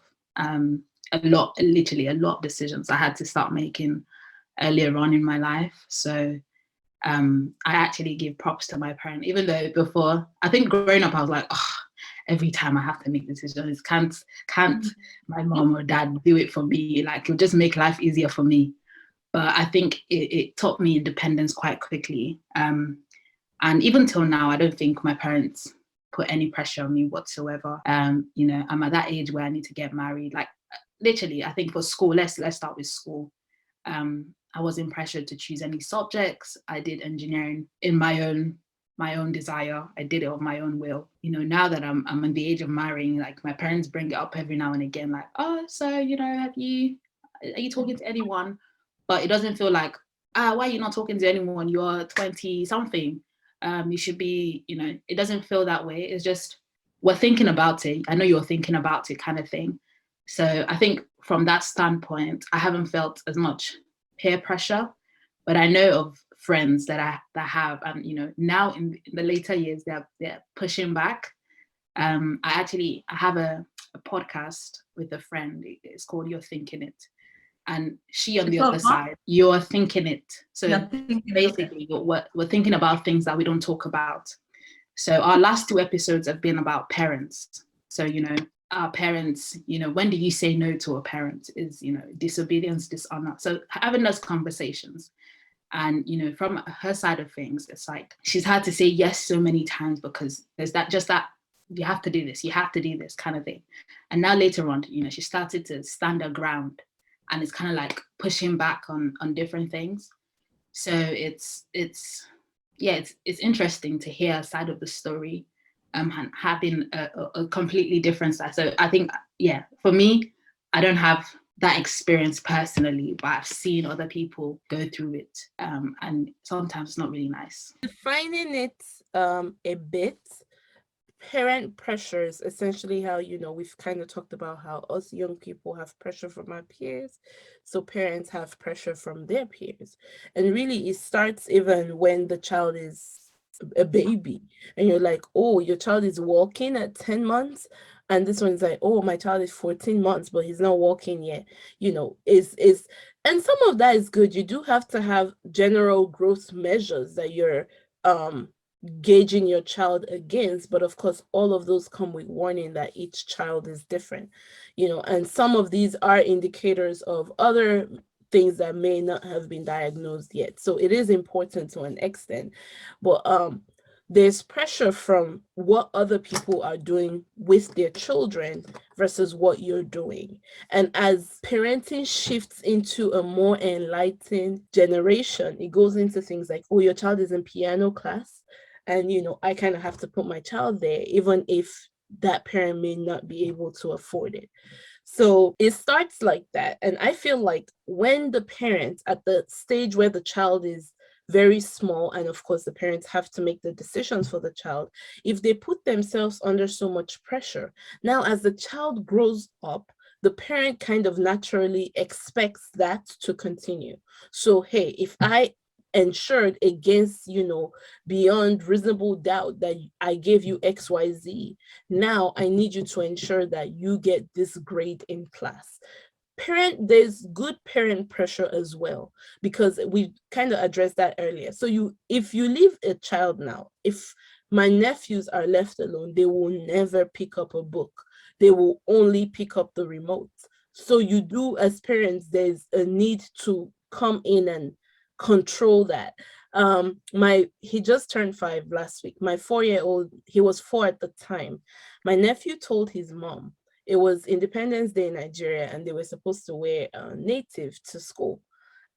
Literally a lot of decisions I had to start making earlier on in my life. So I actually give props to my parent, even though before, I think growing up, I was like, oh, every time I have to make decisions, can't my mom or dad do it for me? Like, it'll just make life easier for me. But I think it taught me independence quite quickly. And even till now, I don't think my parents put any pressure on me whatsoever. I'm at that age where I need to get married. Like, literally, I think for school, let's start with school. I wasn't pressured to choose any subjects. I did engineering in my own desire. I did it of my own will. Now that I'm in the age of marrying, like, my parents bring it up every now and again, like, oh, so, are you talking to anyone? But it doesn't feel like, why are you not talking to anyone? You're 20 something. You should be, it doesn't feel that way. It's just, we're thinking about it. I know you're thinking about it, kind of thing. So I think from that standpoint, I haven't felt as much peer pressure, but I know of friends that have, and now in the later years, they're pushing back. I have a podcast with a friend. It's called You're Thinking It. And she on the other side, you're thinking it. So basically, we're thinking about things that we don't talk about. So our last 2 episodes have been about parents. So, our parents, when do you say no to a parent? Is, disobedience, dishonor. So having those conversations. And, from her side of things, it's like she's had to say yes so many times because there's that you have to do this kind of thing. And now later on, she started to stand her ground. And it's kind of like pushing back on different things. So it's interesting to hear a side of the story, and having a completely different side. So I think, for me, I don't have that experience personally, but I've seen other people go through it, and sometimes it's not really nice. Defining it a bit. Parent pressure is essentially how, we've kind of talked about how us young people have pressure from our peers. So parents have pressure from their peers. And really, it starts even when the child is a baby. And you're like, oh, your child is walking at 10 months. And this one's like, oh, my child is 14 months, but he's not walking yet. And some of that is good. You do have to have general growth measures that you're gauging your child against, but of course all of those come with warning that each child is different, and some of these are indicators of other things that may not have been diagnosed yet. So it is important to an extent, but there's pressure from what other people are doing with their children versus what you're doing. And as parenting shifts into a more enlightened generation, it goes into things like, oh, your child is in piano class, and, I kind of have to put my child there, even if that parent may not be able to afford it. So it starts like that. And I feel like when the parents, at the stage where the child is very small, and of course the parents have to make the decisions for the child, if they put themselves under so much pressure, now as the child grows up, the parent kind of naturally expects that to continue. So, hey, if I ensured against, beyond reasonable doubt that I gave you XYZ, now I need you to ensure that you get this grade in class. There's good parent pressure as well, because we kind of addressed that earlier. So if you leave a child now, if my nephews are left alone, they will never pick up a book. They will only pick up the remote. So you do, as parents, there's a need to come in and control that. He just turned 5 last week. My 4-year-old, he was 4 at the time. My nephew told his mom, it was Independence Day in Nigeria, and they were supposed to wear native to school.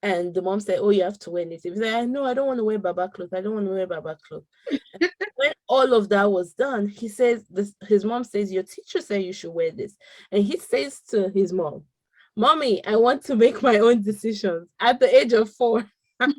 And the mom said, oh, you have to wear native. He said, no, I don't want to wear Baba clothes. I don't want to wear Baba clothes. When all of that was done, he says, his mom says, your teacher said you should wear this. And he says to his mom, Mommy, I want to make my own decisions at the age of 4. I'm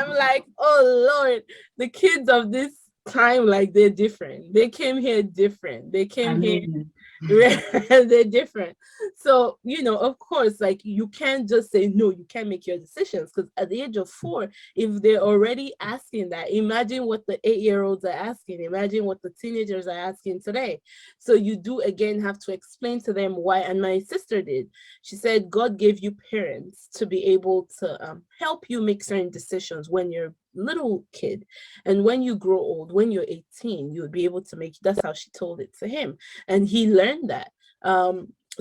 like, oh Lord, the kids of this time, like, they're different. They came here different. They came here they're different. So, of course, like, you can't just say no, you can't make your decisions, because at the age of 4, if they're already asking that, imagine what the 8-year-olds are asking, imagine what the teenagers are asking today. So you do again have to explain to them why. And my sister did. She said God gave you parents to be able to help you make certain decisions when you're little kid, and when you grow old, when you're 18, you'll be able to make. That's how she told it to him, and he learned that.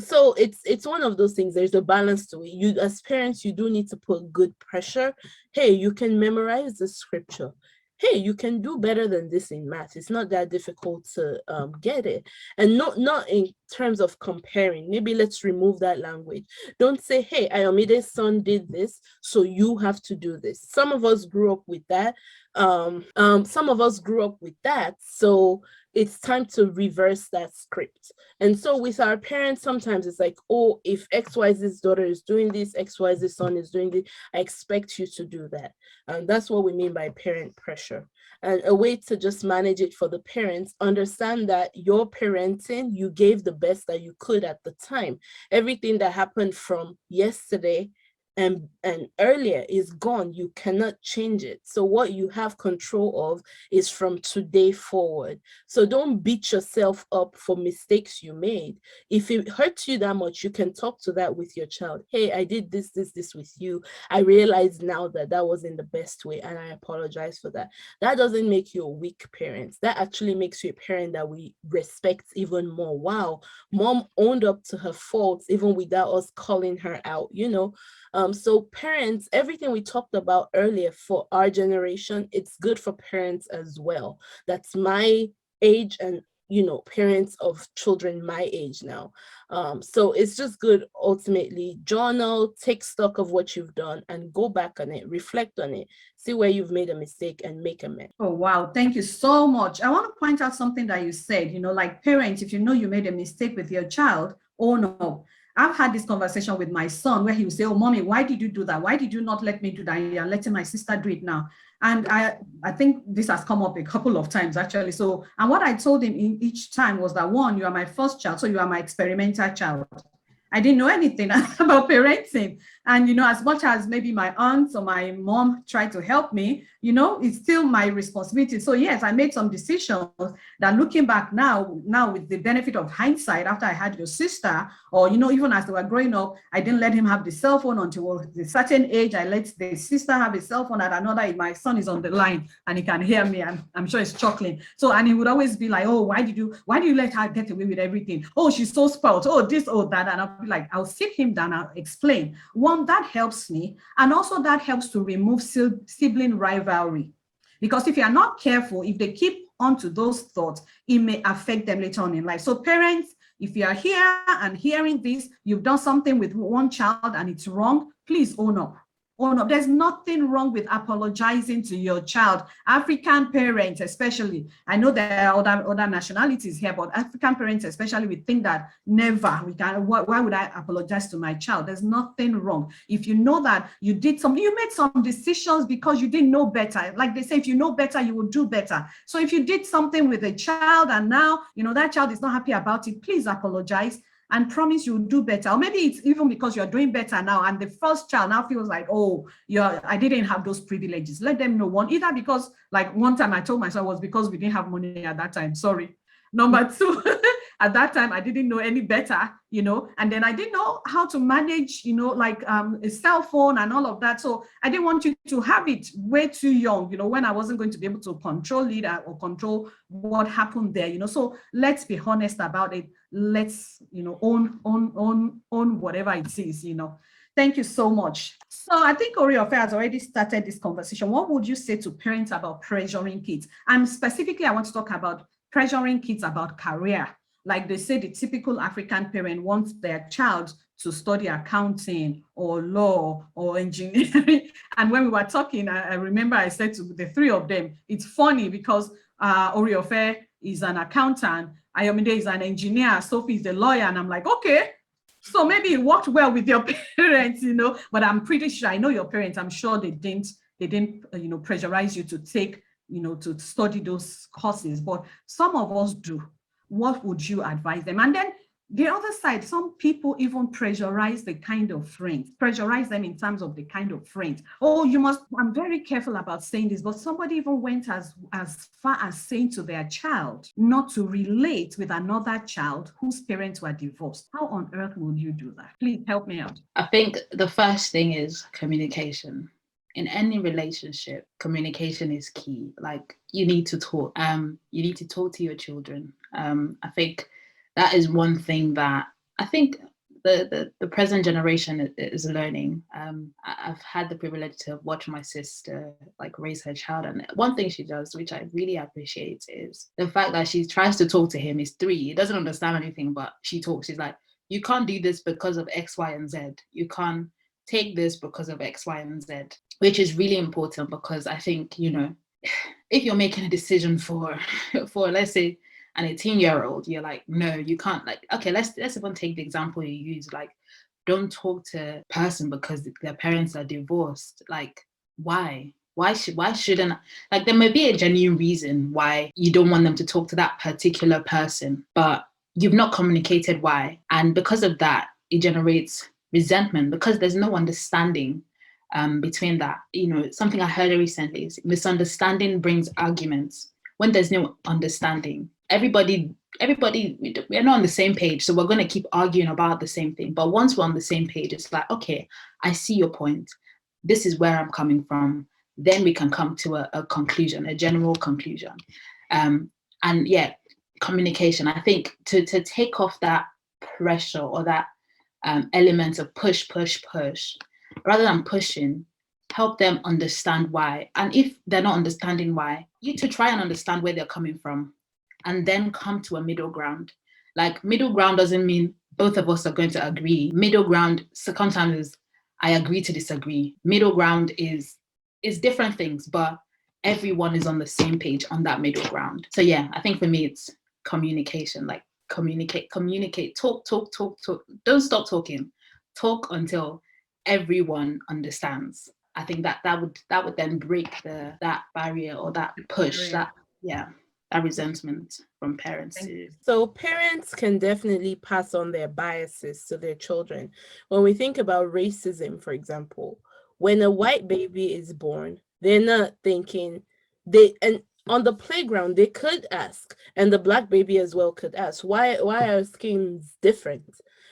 So it's one of those things. There's a balance to it. You, as parents, you do need to put good pressure. Hey, you can memorize the scripture. Hey, you can do better than this in math. It's not that difficult to get it. And not in terms of comparing. Maybe let's remove that language. Don't say, hey, Ayamide's son did this, so you have to do this. Some of us grew up with that. So it's time to reverse that script. And so with our parents, sometimes it's like, oh, if XYZ's daughter is doing this, XYZ's son is doing this, I expect you to do that. And that's what we mean by parent pressure. And a way to just manage it for the parents, understand that your parenting, you gave the best that you could at the time. Everything that happened from yesterday and earlier is gone. You cannot change it. So what you have control of is from today forward. So don't beat yourself up for mistakes you made. If it hurts you that much, you can talk to that with your child. Hey, I did this with you. I realize now that wasn't the best way, and I apologize for that. That doesn't make you a weak parent. That actually makes you a parent that we respect even more. Wow, mom owned up to her faults even without us calling her out, So parents, everything we talked about earlier for our generation, it's good for parents as well. That's my age and, parents of children my age now. So it's just good, ultimately. Journal, take stock of what you've done and go back on it, reflect on it, see where you've made a mistake and make amends. Oh, wow. Thank you so much. I want to point out something that you said, like parents, if you know you made a mistake with your child, own up. I've had this conversation with my son where he would say, oh, Mommy, why did you do that? Why did you not let me do that? You're letting my sister do it now. And I think this has come up a couple of times, actually. So, and what I told him in each time was that, one, you are my first child, so you are my experimental child. I didn't know anything about parenting. And, as much as maybe my aunts or my mom tried to help me, it's still my responsibility. So yes, I made some decisions that, looking back now with the benefit of hindsight, after I had your sister, or, even as they were growing up, I didn't let him have the cell phone until a certain age. I let the sister have a cell phone at another age. My son is on the line and he can hear me. I'm sure he's chuckling. So, and he would always be like, oh, why do you let her get away with everything? Oh, she's so spoiled. Oh, this, oh, that. And I'll be like, I'll sit him down, I'll explain. One, that helps me. And also that helps to remove sibling rivalry. Because if you are not careful, if they keep onto those thoughts, it may affect them later on in life. So parents, if you are here and hearing this, you've done something with one child and it's wrong, please own up. Own up. There's nothing wrong with apologizing to your child. African parents, especially, I know there are other nationalities here, but African parents, especially, we think that never, why would I apologize to my child? There's nothing wrong. If you know that you did something, you made some decisions because you didn't know better. Like they say, if you know better, you will do better. So if you did something with a child and now, that child is not happy about it, please apologize and promise you'll do better. Or maybe it's even because you're doing better now and the first child now feels like, oh, I didn't have those privileges. Let them know. One, either because, like one time I told myself, was because we didn't have money at that time. Sorry. Number two, at that time, I didn't know any better, and then I didn't know how to manage, a cell phone and all of that. So I didn't want you to have it way too young, when I wasn't going to be able to control it or control what happened there, So let's be honest about it. Let's, own whatever it is, Thank you so much. So I think Oriole Fair has already started this conversation. What would you say to parents about pressuring kids? And specifically, I want to talk about pressuring kids about career. Like they say, the typical African parent wants their child to study accounting or law or engineering. And when we were talking, I remember I said to the three of them, it's funny because Oriole Fair is an accountant, Ayamide is an engineer, Sophie is a lawyer. And I'm like, okay, so maybe it worked well with your parents, but I'm pretty sure, I know your parents, I'm sure they didn't pressurize you to take, to study those courses, but some of us do. What would you advise them? And then the other side, some people even pressurize them in terms of the kind of friends. Oh, I'm very careful about saying this, but somebody even went as far as saying to their child not to relate with another child whose parents were divorced. How on earth would you do that? Please help me out. I think the first thing is communication. In any relationship, communication is key. Like, you need to talk. You need to talk to your children. I think that is one thing that I think the present generation is learning. I've had the privilege to watch my sister like raise her child, and one thing she does, which I really appreciate, is the fact that she tries to talk to him. He's 3, he doesn't understand anything, but she talks. She's like, you can't do this because of X, Y, and Z. You can't take this because of X, Y, and Z, which is really important, because I think, if you're making a decision for let's say an 18-year-old, you're like, no, you can't. Like, okay, let's even take the example you use, like, don't talk to a person because their parents are divorced. Like, why shouldn't, like, there may be a genuine reason why you don't want them to talk to that particular person, but you've not communicated why. And because of that, it generates resentment, because there's no understanding between that. Something I heard recently is misunderstanding brings arguments. When there's no understanding, everybody, we're not on the same page, so we're going to keep arguing about the same thing. But once we're on the same page, it's like, okay, I see your point. This is where I'm coming from. Then we can come to a conclusion, a general conclusion. And yeah, communication. I think to take off that pressure or that element of push, rather than pushing, help them understand why. And if they're not understanding why, you to try and understand where they're coming from, and then come to a middle ground. Like, middle ground doesn't mean both of us are going to agree. Middle ground sometimes is I agree to disagree. Middle ground is different things, but everyone is on the same page on that middle ground. So yeah, I think for me it's communication. Like, communicate, talk. Don't stop talking. Talk until everyone understands. I think that would then break that barrier or that push, that resentment from parents. So parents can definitely pass on their biases to their children. When we think about racism, for example, when a white baby is born, they're not thinking and on the playground they could ask, and the black baby as well could ask, why are skins different?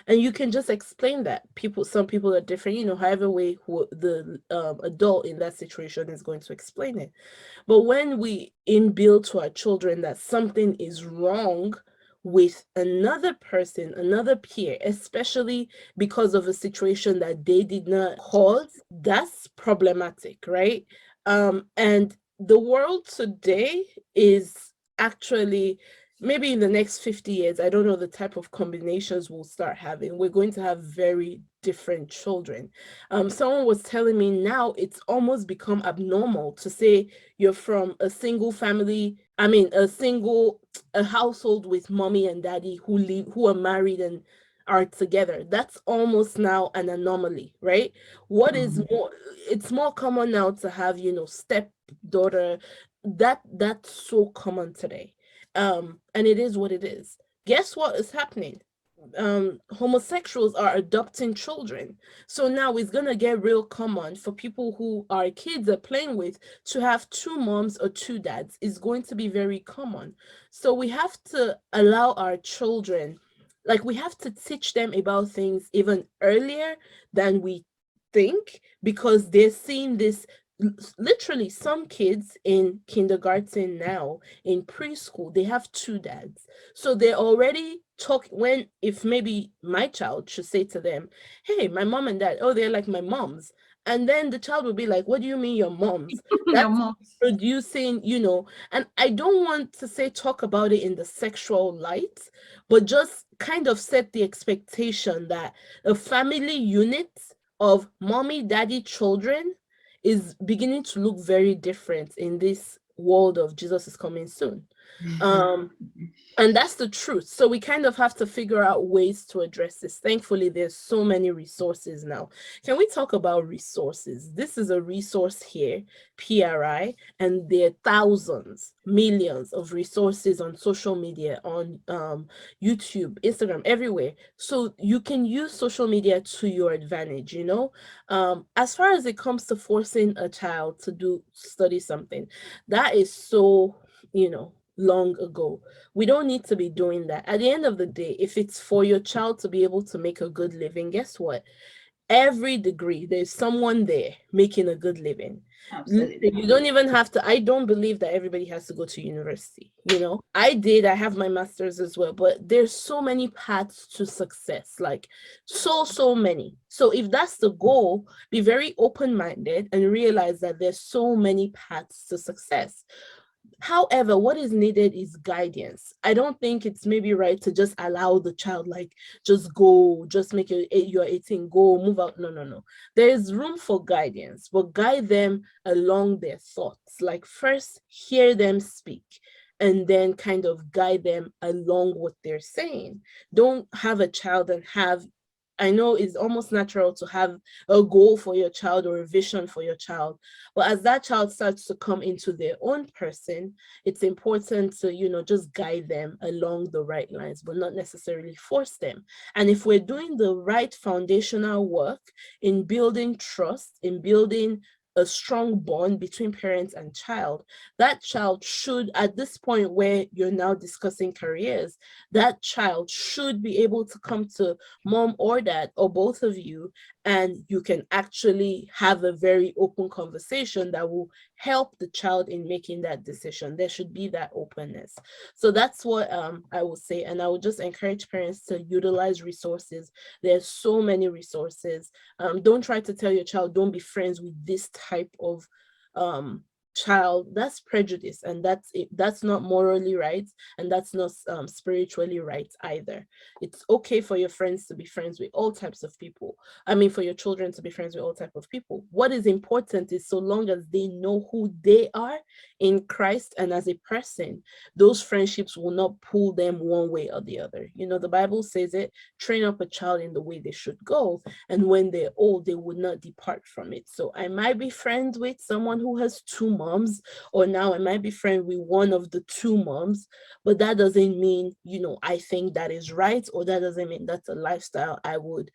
And you can just explain that some people are different, however way the adult in that situation is going to explain it. But when we inbuild to our children that something is wrong with another person, another peer, especially because of a situation that they did not cause, that's problematic, right? And the world today is actually, maybe in the next 50 years, I don't know the type of combinations we'll start having. We're going to have very different children. Someone was telling me now it's almost become abnormal to say you're from a single family, a household with mommy and daddy who are married and are together. That's almost now an anomaly, right? What is more, it's more common now to have, stepdaughter. That's so common today. And it is what it is. Guess what is happening? Homosexuals are adopting children. So now it's gonna get real common for people who our kids are playing with to have 2 moms or 2 dads. Is going to be very common. So we have to allow our children, like, we have to teach them about things even earlier than we think, because they're seeing this. Literally, some kids in kindergarten now, in preschool, they have 2 dads. So they're already talking. If maybe my child should say to them, hey, my mom and dad, oh, they're like my moms. And then the child will be like, what do you mean your moms? That's producing, and I don't want to say talk about it in the sexual light, but just kind of set the expectation that a family unit of mommy, daddy, children is beginning to look very different in this world of Jesus is coming soon. And that's the truth. So we kind of have to figure out ways to address this. Thankfully, there's so many resources now. Can we talk about resources? This is a resource here, PRI, and there are thousands, millions of resources on social media, on YouTube, Instagram, everywhere. So you can use social media to your advantage, you know? As far as it comes to forcing a child to study something, that is so, you know, long ago. We don't need to be doing that. At the end of the day, if it's for your child to be able to make a good living, guess what? Every degree, there's someone there making a good living. Absolutely. You don't even have to, I don't believe that everybody has to go to university. You know, I have my master's as well, but there's so many paths to success, like so many. So if that's the goal, be very open-minded and realize that there's so many paths to success. However, what is needed is guidance. I don't think it's maybe right to just allow the child, like, just go, just make you're 18, go, move out. No. There is room for guidance, but guide them along their thoughts. Like, first hear them speak and then kind of guide them along what they're saying. Don't have a child and have, I know it's almost natural to have a goal for your child or a vision for your child, but as that child starts to come into their own person, it's important to, you know, just guide them along the right lines, but not necessarily force them. And if we're doing the right foundational work in building trust, in building a strong bond between parents and child, that child should, at this point where you're now discussing careers, that child should be able to come to mom or dad or both of you, and you can actually have a very open conversation that will help the child in making that decision. There should be that openness. So that's what I would say. And I would just encourage parents to utilize resources. There's so many resources. Don't try to tell your child, don't be friends with this type of child. That's prejudice, and that's not morally right, and that's not spiritually right either. It's okay for your friends to be friends with all types of people. I mean, for your children to be friends with all types of people. What is important is, so long as they know who they are in Christ and as a person, those friendships will not pull them one way or the other. You know, the Bible says it, train up a child in the way they should go, and when they're old, they would not depart from it. So I might be friends with someone who has two moms, or now I might be friends with one of the two moms, but that doesn't mean, you know, I think that is right, or that doesn't mean that's a lifestyle I would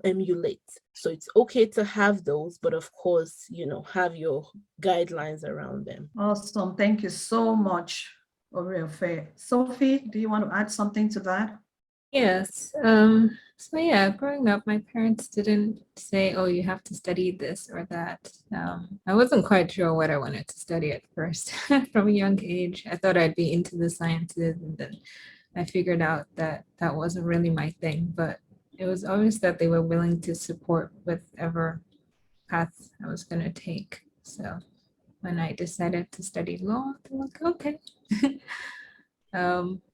emulate. So it's okay to have those, but of course, you know, have your guidelines around them. Awesome. Thank you so much, Oriole Fair. Sophie, do you want to add something to that? Yes. So yeah, growing up, my parents didn't say, oh, you have to study this or that. I wasn't quite sure what I wanted to study at first. From a young age, I thought I'd be into the sciences, and then I figured out that that wasn't really my thing, but it was obvious that they were willing to support whatever path I was going to take. So when I decided to study law, they were like, okay.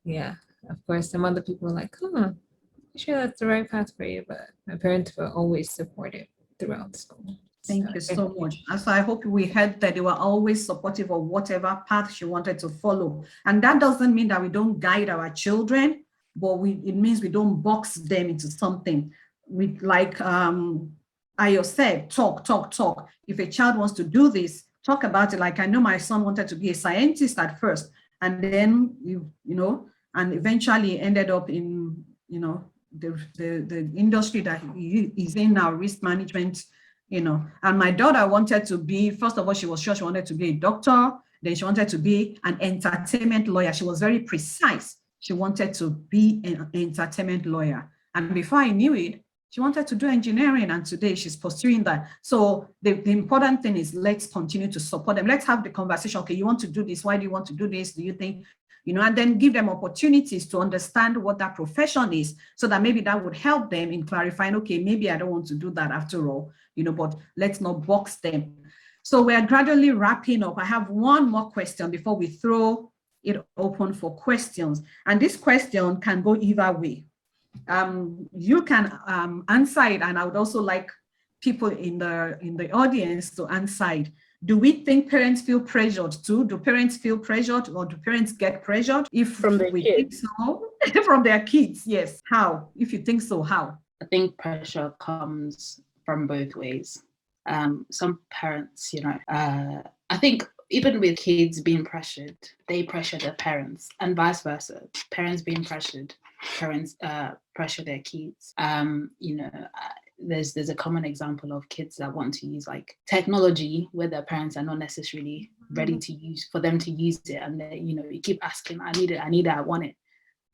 Yeah, of course, some other people were like, I'm sure that's the right path for you, but my parents were always supportive throughout school. Thank you so much. And so I hope we heard that they were always supportive of whatever path she wanted to follow. And that doesn't mean that we don't guide our children, but it means we don't box them into something. We, like Ayo said, talk. If a child wants to do this, talk about it. Like, I know my son wanted to be a scientist at first, and then you know, and eventually ended up in, you know, the industry that he is in now, risk management, you know. And my daughter wanted to be, first of all, she was sure she wanted to be a doctor. Then she wanted to be an entertainment lawyer. She was very precise. She wanted to be an entertainment lawyer. And before I knew it, she wanted to do engineering, and today she's pursuing that. So the important thing is, let's continue to support them. Let's have the conversation. Okay, you want to do this? Why do you want to do this? Do you think, you know, and then give them opportunities to understand what that profession is, so that maybe that would help them in clarifying, okay, maybe I don't want to do that after all, you know, but let's not box them. So we're gradually wrapping up. I have one more question before we throw it open for questions. And this question can go either way. You can answer it, and I would also like people in the audience to answer it. Do we think parents feel pressured too? Do parents feel pressured, or do parents get pressured? If From their we think kids. so, from their kids, yes. How? If you think so, how? I think pressure comes from both ways. Some parents, I think even with kids being pressured, they pressure their parents, and vice versa. Parents being pressured, parents pressure their kids. There's a common example of kids that want to use like technology where their parents are not necessarily ready to use for them to use it, and they, you keep asking, I need it, I want it.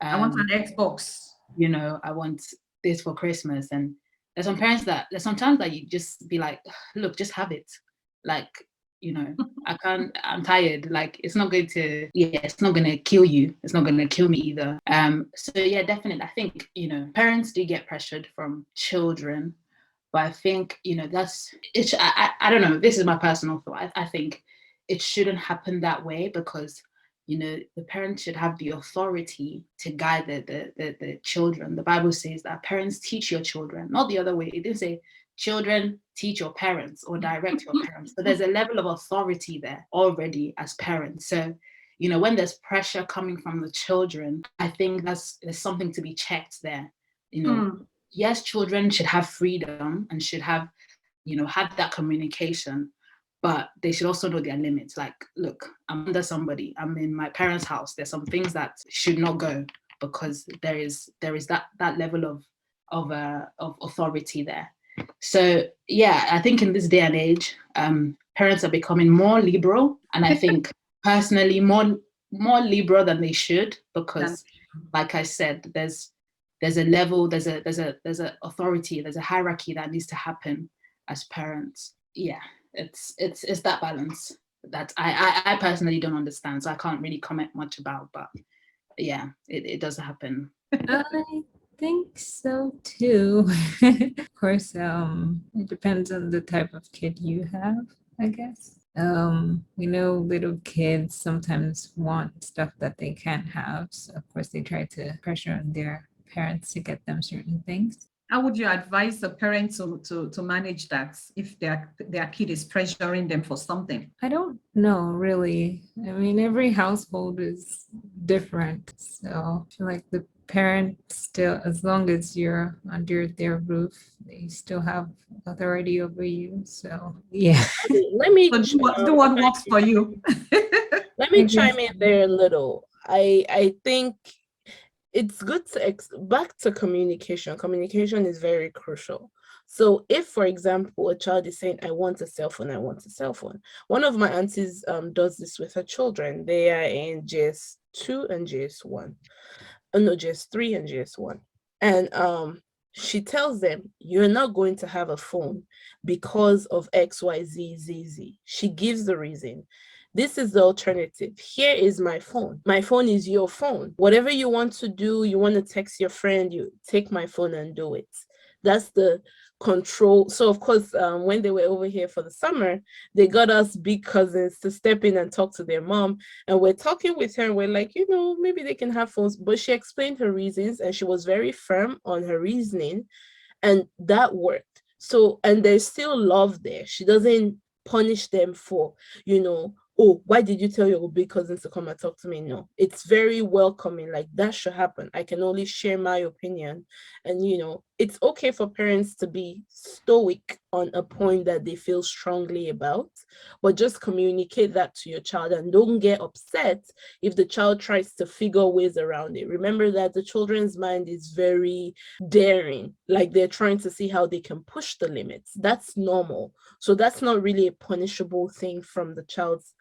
I want an Xbox. I want this for Christmas. And there's sometimes that you just be like, look, just have it. Like, I can't, I'm tired. Like, it's not going to kill you. It's not going to kill me either. So yeah, definitely. I think, parents do get pressured from children, but I think, I don't know. This is my personal thought. I think it shouldn't happen that way, because the parents should have the authority to guide the children. The Bible says that parents teach your children, not the other way. It didn't say children teach your parents or direct your parents. But there's a level of authority there already as parents. So, when there's pressure coming from the children, I think there's something to be checked there. Yes, children should have freedom and should have, have that communication. But they should also know their limits. Like, look, I'm under somebody. I'm in my parents' house. There's some things that should not go, because there is that level of authority there. So yeah, I think in this day and age, parents are becoming more liberal, and I think personally more liberal than they should, because, like I said, there's a level, there's a authority, there's a hierarchy that needs to happen as parents. Yeah. It's that balance that I personally don't understand, so I can't really comment much about, but yeah, it does happen. I think so too. Of course, it depends on the type of kid you have, I guess. We know little kids sometimes want stuff that they can't have, so of course they try to pressure on their parents to get them certain things. How would you advise a parent to manage that if their kid is pressuring them for something? I don't know, really. I mean, every household is different. So I feel like the parent still, as long as you're under their roof, they still have authority over you. So yeah. Let me do what works for you. Let me chime in there a little. I think it's good to back to communication. Communication is very crucial. So if, for example, a child is saying, I want a cell phone, I want a cell phone. One of my aunties does this with her children. They are in JS2 and JS1. No, JS3 and JS1. And she tells them, you're not going to have a phone because of XYZZZ. She gives the reason. This is the alternative. Here is my phone. My phone is your phone. Whatever you want to do, you want to text your friend, you take my phone and do it. That's the control. So of course, when they were over here for the summer, they got us big cousins to step in and talk to their mom. And we're talking with her and we're like, maybe they can have phones. But she explained her reasons and she was very firm on her reasoning. And that worked. So, and there's still love there. She doesn't punish them for, oh, why did you tell your big cousins to come and talk to me? No, it's very welcoming. Like, that should happen. I can only share my opinion. And, it's okay for parents to be stoic on a point that they feel strongly about, but just communicate that to your child and don't get upset if the child tries to figure ways around it. Remember that the children's mind is very daring, like they're trying to see how they can push the limits. That's normal. So that's not really a punishable thing from the child's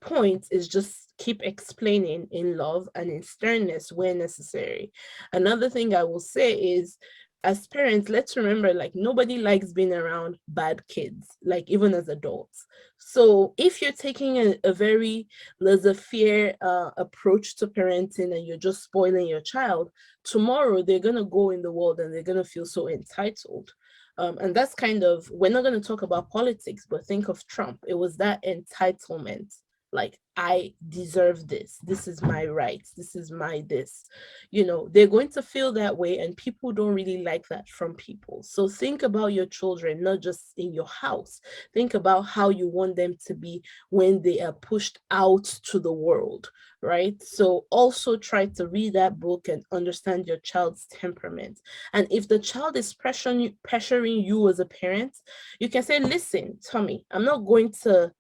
point. Is just keep explaining in love and in sternness where necessary. Another thing I will say is, as parents, let's remember, like, nobody likes being around bad kids, like even as adults. So if you're taking a very laissez-faire approach to parenting and you're just spoiling your child, tomorrow they're going to go in the world and they're going to feel so entitled. And that's kind of, we're not going to talk about politics, but think of Trump. It was that entitlement. like, I deserve this. This is my rights. This is my this. You know, they're going to feel that way, and people don't really like that from people. So think about your children, not just in your house. Think about how you want them to be when they are pushed out to the world, right? So also try to read that book and understand your child's temperament. And if the child is pressuring you as a parent, you can say, listen, Tommy, I'm not going to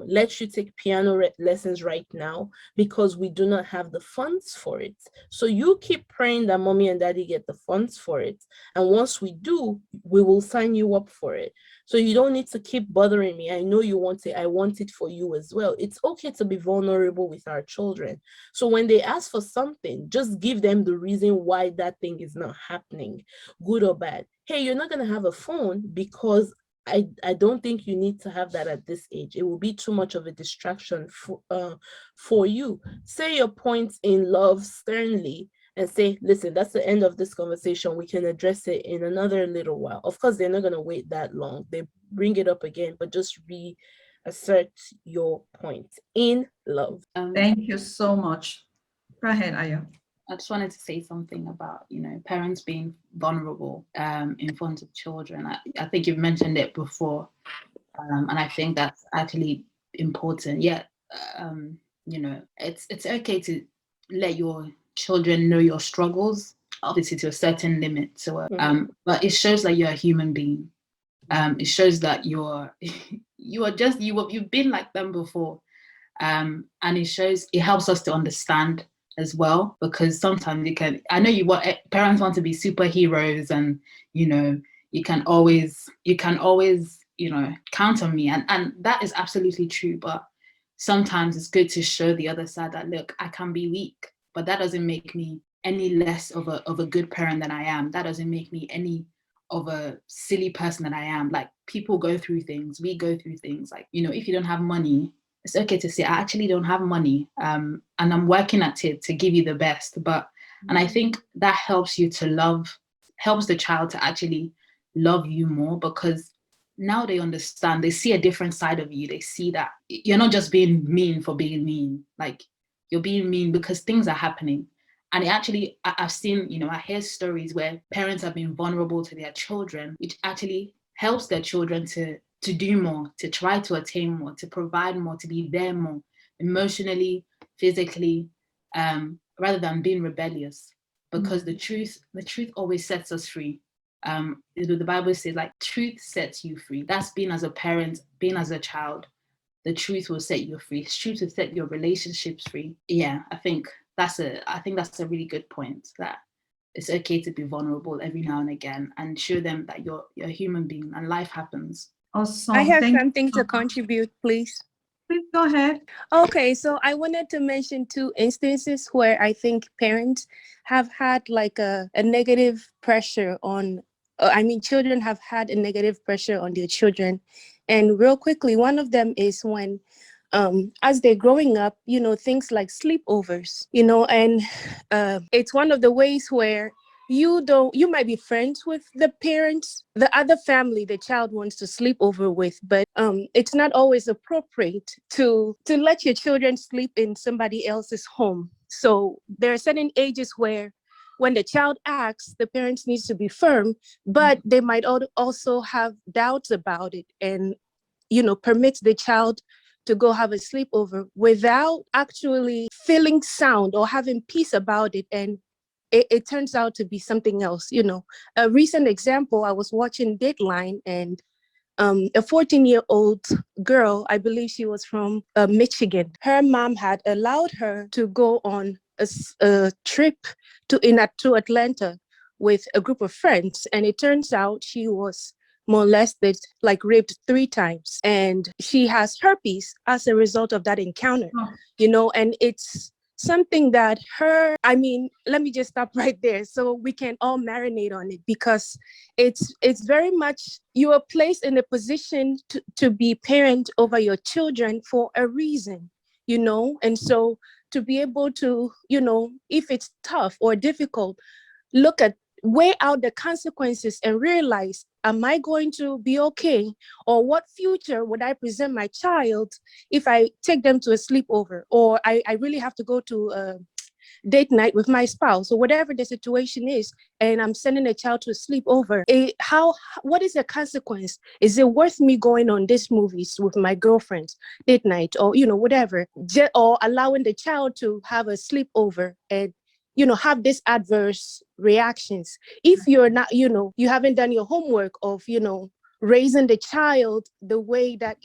let you take piano lessons right now because we do not have the funds for it. So you keep praying that mommy and daddy get the funds for it. And once we do, we will sign you up for it. So you don't need to keep bothering me. I know you want it. I want it for you as well. It's okay to be vulnerable with our children. So when they ask for something, just give them the reason why that thing is not happening, good or bad. Hey, you're not going to have a phone because I don't think you need to have that at this age. It will be too much of a distraction for you. Say your points in love sternly and say, listen, that's the end of this conversation. We can address it in another little while. Of course, they're not going to wait that long. They bring it up again, but just reassert your point in love. Thank you so much. Go ahead, Aya. I just wanted to say something about, parents being vulnerable in front of children. I think you've mentioned it before, and I think that's actually important. Yeah, it's okay to let your children know your struggles, obviously to a certain limit. So, but it shows that you're a human being. It shows that you're you've been like them before, and it helps us to understand as well, because sometimes parents want to be superheroes, and you can always count on me, and that is absolutely true. But sometimes it's good to show the other side that, look, I can be weak, but that doesn't make me any less of a good parent than I am. That doesn't make me any of a silly person that I am. Like, people go through things, we go through things. Like, if you don't have money, it's okay to say, I actually don't have money, and I'm working at it to give you the best. And I think that helps the child to actually love you more, because now they understand, they see a different side of you. They see that you're not just being mean for being mean. Like, you're being mean because things are happening. And I've seen, I hear stories where parents have been vulnerable to their children, which actually helps their children to do more, to try to attain more, to provide more, to be there more, emotionally, physically, rather than being rebellious. Because the truth always sets us free. The Bible says, like, truth sets you free. That's being as a parent, being as a child. The truth will set you free. Truth will set your relationships free. Yeah, I think that's a really good point, that it's okay to be vulnerable every now and again, and show them that you're a human being and life happens. Awesome. I have something to contribute, please. Please go ahead. Okay, so I wanted to mention 2 instances where I think parents have had like a negative pressure on, children have had a negative pressure on their children. And real quickly, one of them is when, as they're growing up, things like sleepovers, and it's one of the ways where you might be friends with the parents, the other family the child wants to sleep over with, but it's not always appropriate to let your children sleep in somebody else's home. So there are certain ages where when the child asks, the parents needs to be firm, but they might also have doubts about it, and permit the child to go have a sleepover without actually feeling sound or having peace about it. And it turns out to be something else. A recent example, I was watching Dateline, and a 14-year-old girl, I believe she was from Michigan. Her mom had allowed her to go on a trip to Atlanta with a group of friends. And it turns out she was molested, like raped 3 times. And she has herpes as a result of that encounter, and it's something that let me just stop right there so we can all marinate on it, because it's very much, you are placed in a position to be parent over your children for a reason, and so to be able to, if it's tough or difficult, look at weigh out the consequences and realize, am I going to be okay? Or what future would I present my child if I take them to a sleepover? Or I really have to go to a date night with my spouse, or whatever the situation is, and I'm sending a child to a sleepover. What is the consequence? Is it worth me going on these movies with my girlfriends, date night, or whatever, or allowing the child to have a sleepover and have these adverse reactions if you're not, you haven't done your homework of raising the child the way that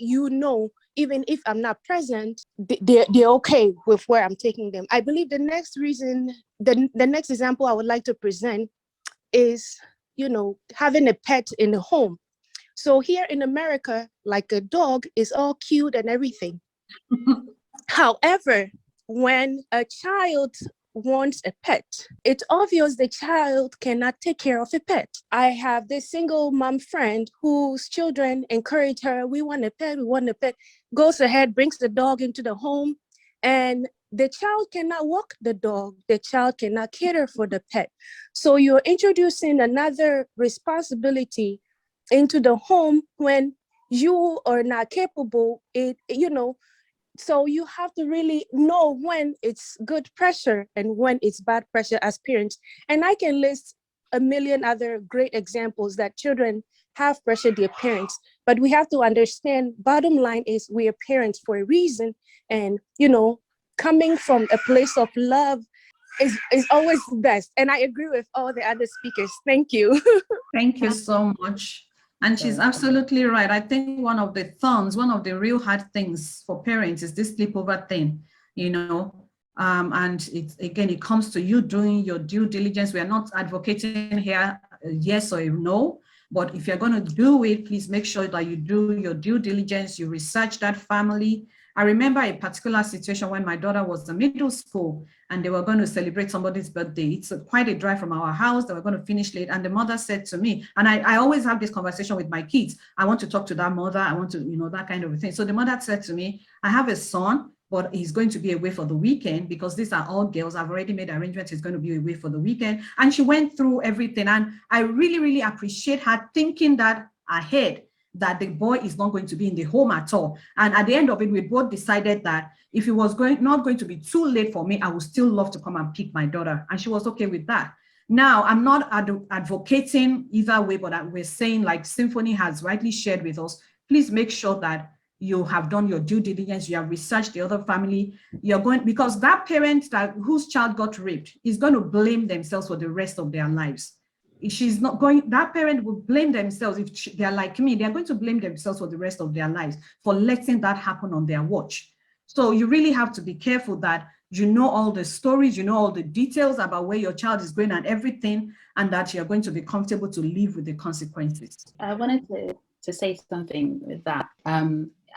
even if I'm not present, they're okay with where I'm taking them. I believe the next reason, the next example I would like to present is, having a pet in the home. So here in America, like a dog is all cute and everything. However, when a child wants a pet, it's obvious the child cannot take care of a pet. I have this single mom friend whose children encourage her, we want a pet, goes ahead, brings the dog into the home, and the child cannot walk the dog, the child cannot cater for the pet. So you're introducing another responsibility into the home when you are not capable, so you have to really know when it's good pressure and when it's bad pressure as parents. And I can list a million other great examples that children have pressured their parents, but we have to understand, bottom line is we are parents for a reason. And, coming from a place of love is always best. And I agree with all the other speakers. Thank you. Thank you so much. And she's absolutely right. I think one of the real hard things for parents is this sleepover thing, and it comes to you doing your due diligence. We are not advocating here a yes or a no, but if you're going to do it, please make sure that you do your due diligence, you research that family. I remember a particular situation when my daughter was in middle school and they were going to celebrate somebody's birthday. It's quite a drive from our house. They were going to finish late. And the mother said to me, and I always have this conversation with my kids. I want to talk to that mother. I want to, that kind of a thing. So the mother said to me, I have a son, but he's going to be away for the weekend because these are all girls. I've already made arrangements. He's going to be away for the weekend. And she went through everything. And I really, really appreciate her thinking that ahead, that the boy is not going to be in the home at all. And at the end of it, we both decided that if it was not going to be too late for me, I would still love to come and pick my daughter. And she was okay with that. Now, I'm not advocating either way, but we're saying, like Symphony has rightly shared with us, please make sure that you have done your due diligence, you have researched the other family, because that parent whose child got raped is going to blame themselves for the rest of their lives. She's not going, that parent will blame themselves. If they're like me, they're going to blame themselves for the rest of their lives for letting that happen on their watch. So you really have to be careful that you know all the stories, you know all the details about where your child is going and everything, and that you're going to be comfortable to live with the consequences. I wanted to say something with that.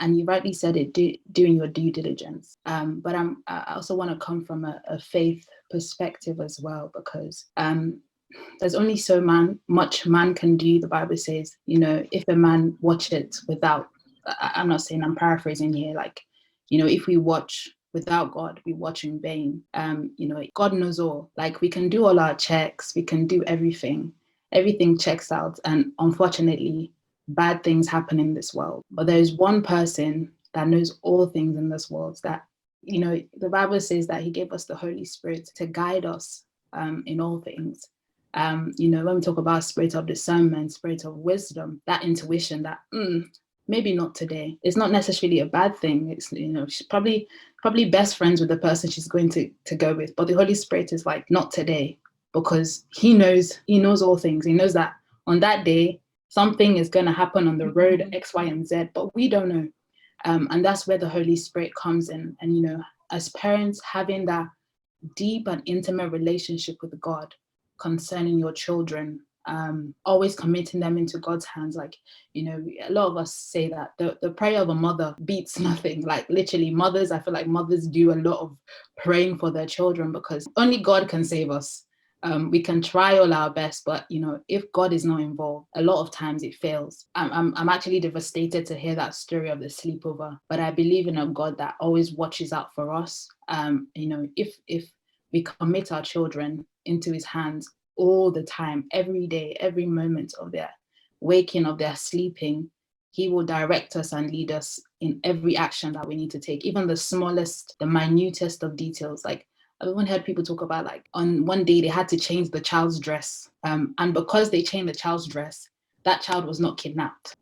And you rightly said it, doing your due diligence. But I also want to come from a faith perspective as well, because there's only so much man can do. The Bible says, if a man watch it without, I'm not saying, I'm paraphrasing here, like, if we watch without God, we watch in vain. God knows all. Like, we can do all our checks, we can do everything checks out, and unfortunately, bad things happen in this world. But there's one person that knows all things in this world, that, the Bible says that he gave us the Holy Spirit to guide us in all things. When we talk about spirit of discernment, spirit of wisdom, that intuition that maybe not today, it's not necessarily a bad thing. It's, she's probably best friends with the person she's going to go with, but the Holy Spirit is like, not today, because he knows all things. He knows that on that day something is going to happen on the road, X, Y, and Z, but we don't know. And that's where the Holy Spirit comes in. And as parents, having that deep and intimate relationship with God concerning your children, always committing them into God's hands. Like, a lot of us say that the prayer of a mother beats nothing. Like, literally, mothers, I feel like mothers do a lot of praying for their children, because only God can save us. We can try all our best, but if God is not involved, a lot of times it fails. I'm actually devastated to hear that story of the sleepover, but I believe in a God that always watches out for us. If we commit our children into his hands, all the time, every day, every moment of their waking, of their sleeping. He will direct us and lead us in every action that we need to take, even the smallest, the minutest of details. Like, I've even heard people talk about, like, on one day they had to change the child's dress. And because they changed the child's dress, that child was not kidnapped.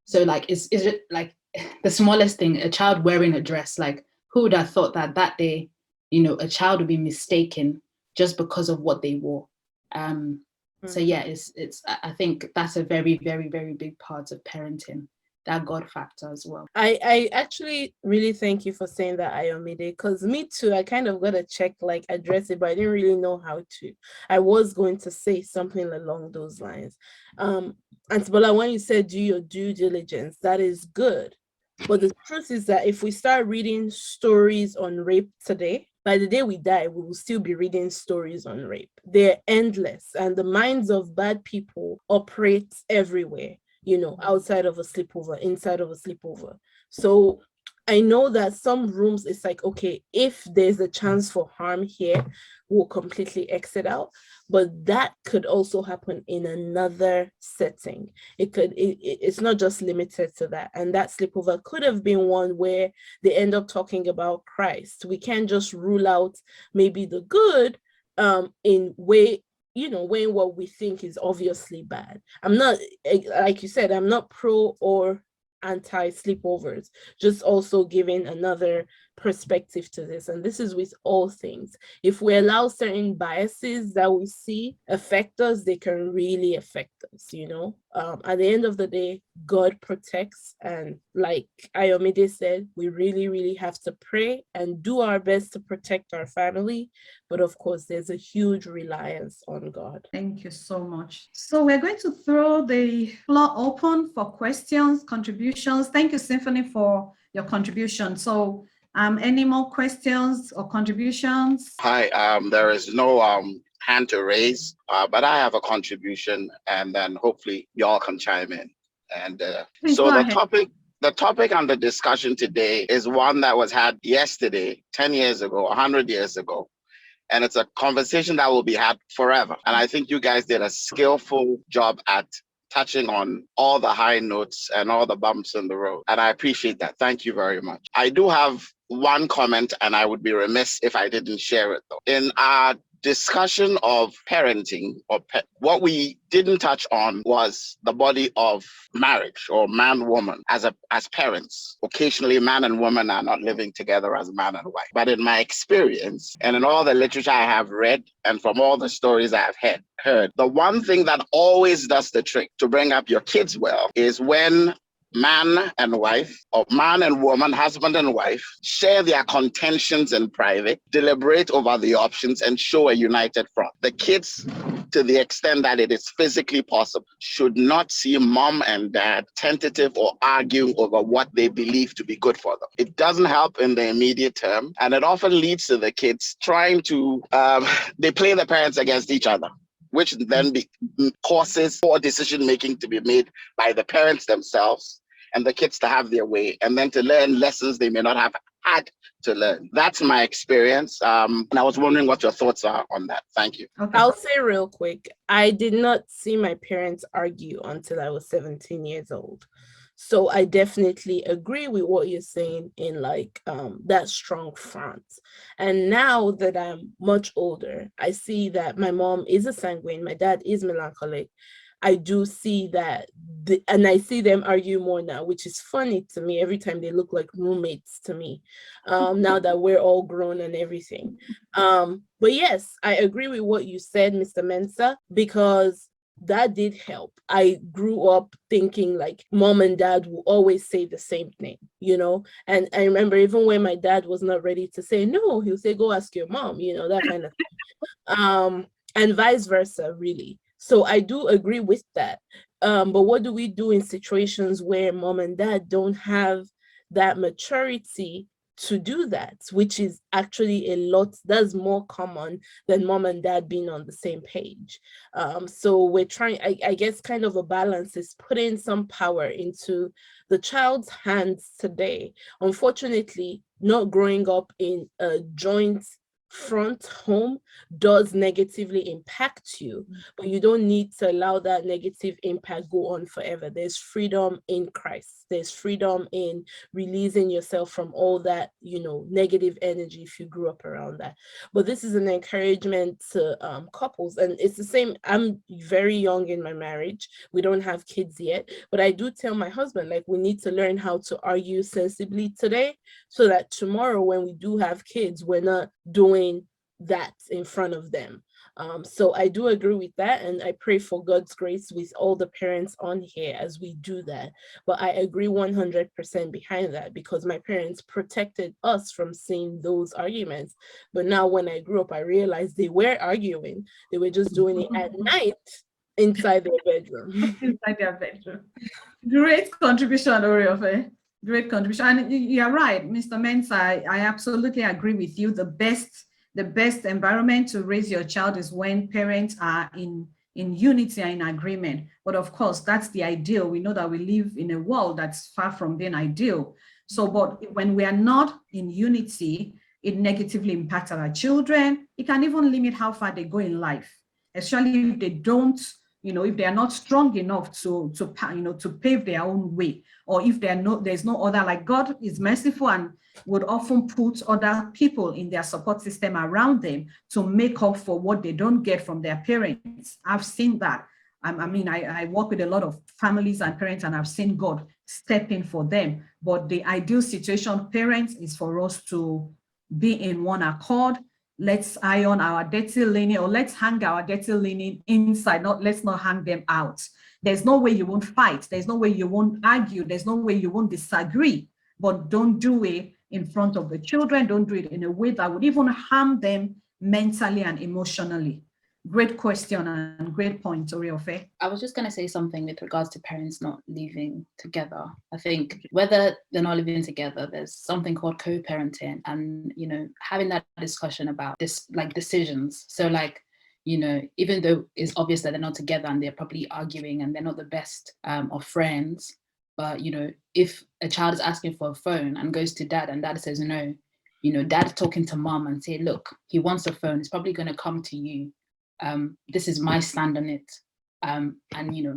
So like, is it like the smallest thing, a child wearing a dress? Like, who would have thought that that day, you know, a child would be mistaken just because of what they wore? So yeah, I think that's a very, very, very big part of parenting, that God factor as well. I actually really thank you for saying that, Ayamide, because me too, I kind of got to check, like, address it, but I didn't really know how to. I was going to say something along those lines. And Bola, when you said do your due diligence, that is good. But the truth is that if we start reading stories on rape today, by the day we die, we will still be reading stories on rape. They're endless, and the minds of bad people operate everywhere, you know, outside of a sleepover, inside of a sleepover. So I know that some rooms, it's like, okay, if there's a chance for harm here, we'll completely exit out. But that could also happen in another setting. It's not just limited to that. And that sleepover could have been one where they end up talking about Christ. We can't just rule out maybe the good in weighing what we think is obviously bad. I'm not, like you said, I'm not pro or anti sleepovers, just also giving another perspective to this. And this is with all things. If we allow certain biases that we see affect us, they can really affect us, you know. At the end of the day, God protects, and like Ayomide said, we really, really have to pray and do our best to protect our family. But of course, there's a huge reliance on God. Thank you so much. So we're going to throw the floor open for questions, contributions. Thank you, Symphony, for your contribution. So any more questions or contributions? Hi, there is no hand to raise, but I have a contribution, and then hopefully y'all can chime in. And so the topic and the discussion today is one that was had yesterday, 10 years ago, 100 years ago. And it's a conversation that will be had forever. And I think you guys did a skillful job at touching on all the high notes and all the bumps in the road. And I appreciate that. Thank you very much. I do have one comment, and I would be remiss if I didn't share it though. In our discussion of parenting, what we didn't touch on was the body of marriage, or man-woman as parents. Occasionally, man and woman are not living together as man and wife. But in my experience, and in all the literature I have read, and from all the stories I have heard, the one thing that always does the trick to bring up your kids well is when man and wife, or man and woman, husband and wife, share their contentions in private, deliberate over the options, and show a united front. The kids, to the extent that it is physically possible, should not see mom and dad tentative or arguing over what they believe to be good for them. It doesn't help in the immediate term, and it often leads to the kids trying to, they play the parents against each other, which then causes poor decision-making to be made by the parents themselves, and the kids to have their way, and then to learn lessons they may not have had to learn. That's my experience. And I was wondering what your thoughts are on that. Thank you. Okay. I'll say real quick, I did not see my parents argue until I was 17 years old. So I definitely agree with what you're saying in like that strong front. And now that I'm much older, I see that my mom is a sanguine, my dad is melancholic. I do see that, and I see them argue more now, which is funny to me every time they look like roommates to me, now that we're all grown and everything. But yes, I agree with what you said, Mr. Mensah, because that did help. I grew up thinking like mom and dad will always say the same thing, you know? And I remember even when my dad was not ready to say no, he'll say, go ask your mom, you know, that kind of thing. And vice versa, really. So I do agree with that. But what do we do in situations where mom and dad don't have that maturity to do that, which is actually that's more common than mom and dad being on the same page. So we're trying, I guess kind of a balance is putting some power into the child's hands today. Unfortunately, not growing up in a joint front home does negatively impact you, but you don't need to allow that negative impact go on forever. There's freedom in Christ. There's freedom in releasing yourself from all that, negative energy if you grew up around that. But this is an encouragement to couples, and it's the same. I'm very young in my marriage. We don't have kids yet, but I do tell my husband, like, we need to learn how to argue sensibly today, so that tomorrow when we do have kids, we're not doing that in front of them. So I do agree with that, and I pray for God's grace with all the parents on here as we do that. But I agree 100% behind that, because my parents protected us from seeing those arguments. But now when I grew up, I realized they were arguing. They were just doing it at night inside their bedroom. Inside their bedroom. Great contribution, Oriole Fair. Great contribution. And you're right, Mr. Mensah, I absolutely agree with you. The best environment to raise your child is when parents are in unity and in agreement. But of course, that's the ideal. We know that we live in a world that's far from being ideal. So, but when we are not in unity, it negatively impacts our children. It can even limit how far they go in life, especially if they don't, if they are not strong enough to pave their own way, or if there's no other, like God is merciful and would often put other people in their support system around them to make up for what they don't get from their parents. I've seen that. I work with a lot of families and parents, and I've seen God step in for them. But the ideal situation, parents, is for us to be in one accord. Let's iron our dirty linen, or let's hang our dirty linen inside. Let's not hang them out. There's no way you won't fight. There's no way you won't argue. There's no way you won't disagree. But don't do it in front of the children. Don't do it in a way that would even harm them mentally and emotionally. Great question and great point, Oriole Fair. I was just going to say something with regards to parents not living together. I think whether they're not living together, there's something called co-parenting, and, having that discussion about this, like, decisions. So, like, even though it's obvious that they're not together and they're probably arguing and they're not the best of friends, but, if a child is asking for a phone and goes to dad and dad says no, dad talking to mom and say, look, he wants a phone, it's probably going to come to you. This is my stand on it. And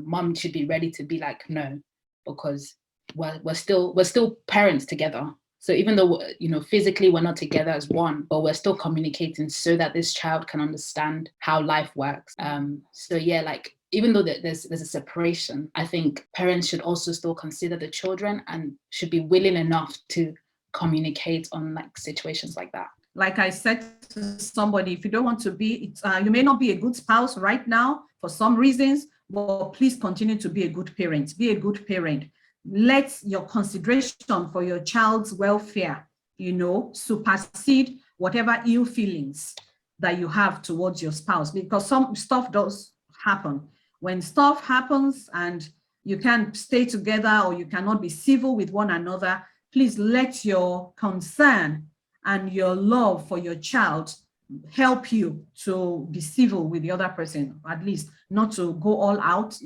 mom should be ready to be like, no, because we're still parents together. So even though, physically we're not together as one, but we're still communicating so that this child can understand how life works. So yeah, like, even though there's a separation, I think parents should also still consider the children and should be willing enough to communicate on, like, situations like that. Like I said to somebody, if you don't want to be, you may not be a good spouse right now for some reasons, but please continue to be a good parent. Be a good parent. Let your consideration for your child's welfare, supersede whatever ill feelings that you have towards your spouse, because some stuff does happen. When stuff happens and you can't stay together or you cannot be civil with one another, please let your concern and your love for your child help you to be civil with the other person, at least not to go all out,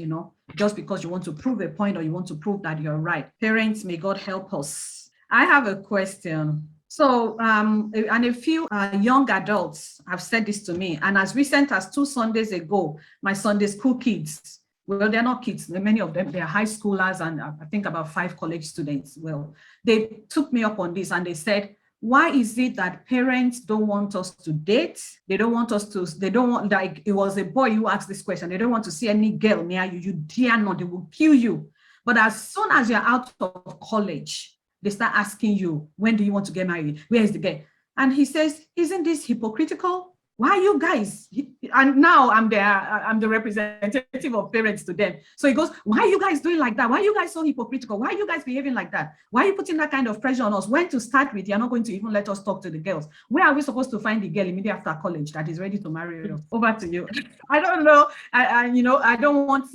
just because you want to prove a point or you want to prove that you're right. Parents, may God help us. I have a question. So, and a few young adults have said this to me, and as recent as 2 Sundays ago, my Sunday school kids, well, they're not kids, many of them, they're high schoolers, and I think about 5 college students. Well, they took me up on this and they said, why is it that parents don't want us to date? They don't want, like, it was a boy who asked this question. They don't want to see any girl near you. You dare not, they will kill you. But as soon as you're out of college, they start asking you, when do you want to get married? Where is the girl? And he says, isn't this hypocritical? Why are you guys? And now I'm the representative of parents to them. So he goes, why are you guys doing like that? Why are you guys so hypocritical? Why are you guys behaving like that? Why are you putting that kind of pressure on us? When to start with, you're not going to even let us talk to the girls. Where are we supposed to find the girl immediately after college that is ready to marry you? Over to you. I don't know. I don't want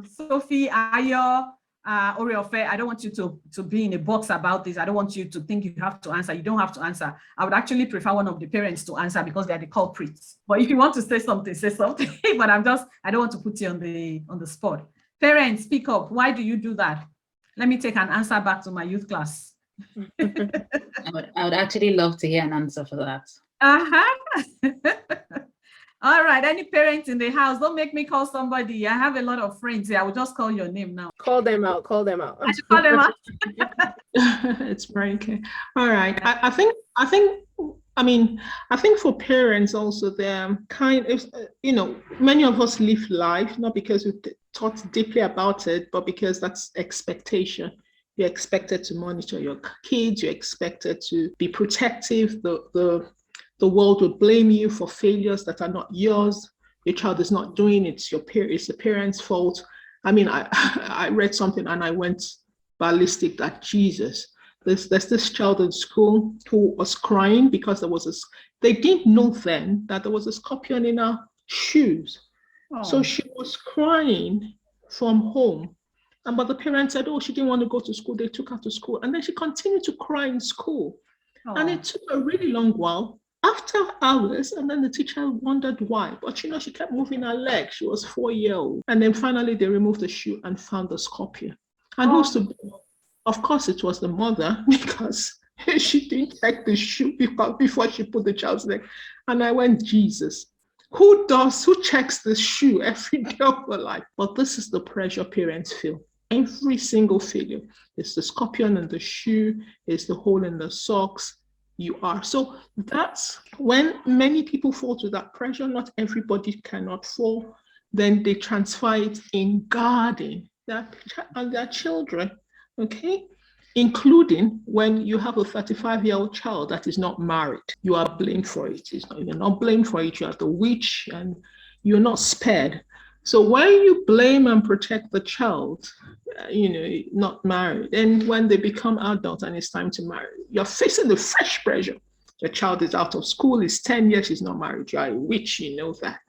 Sophie, Ayo, Oriole Fair, I don't want you to be in a box about this. I don't want you to think you have to answer. You don't have to answer. I would actually prefer one of the parents to answer because they're the culprits. But if you want to say something, say something. But I don't want to put you on the spot. Parents, speak up. Why do you do that? Let me take an answer back to my youth class. I would actually love to hear an answer for that. Uh-huh. All right. Any parents in the house, don't make me call somebody. I have a lot of friends here. I will just call your name now. Call them out. Call them out. I should call them out. It's very okay. All right. I think for parents also, they're kind of, many of us live life, not because we thought deeply about it, but because that's expectation. You're expected to monitor your kids. You're expected to be protective. The world will blame you for failures that are not yours. Your child is not doing it. It's the parents' fault. I mean, I read something and I went ballistic that Jesus. There's this child in school who was crying because they didn't know then that there was a scorpion in her shoes. Oh. So she was crying from home. But the parents said, she didn't want to go to school. They took her to school. And then she continued to cry in school. Oh. And it took a really long while, after hours, and then the teacher wondered why. But she kept moving her leg. She was 4-year-old. And then finally they removed the shoe and found the scorpion. And who's to blame? Of course, it was the mother, because she didn't check the shoe before she put the child's leg. And I went, Jesus, who checks the shoe every day of her life? But this is the pressure parents feel. Every single failure. It's the scorpion in the shoe, it's the hole in the socks. You are. So that's when many people fall to that pressure. Not everybody cannot fall. Then they transfer it in guarding their children. Okay, including when you have a 35-year-old child that is not married, you are blamed for it. You're not blamed for it. You are the witch, and you're not spared. So when you blame and protect the child, not married, and when they become adults and it's time to marry, you're facing the fresh pressure. The child is out of school, is 10 years, she's not married. You are a witch, you know that.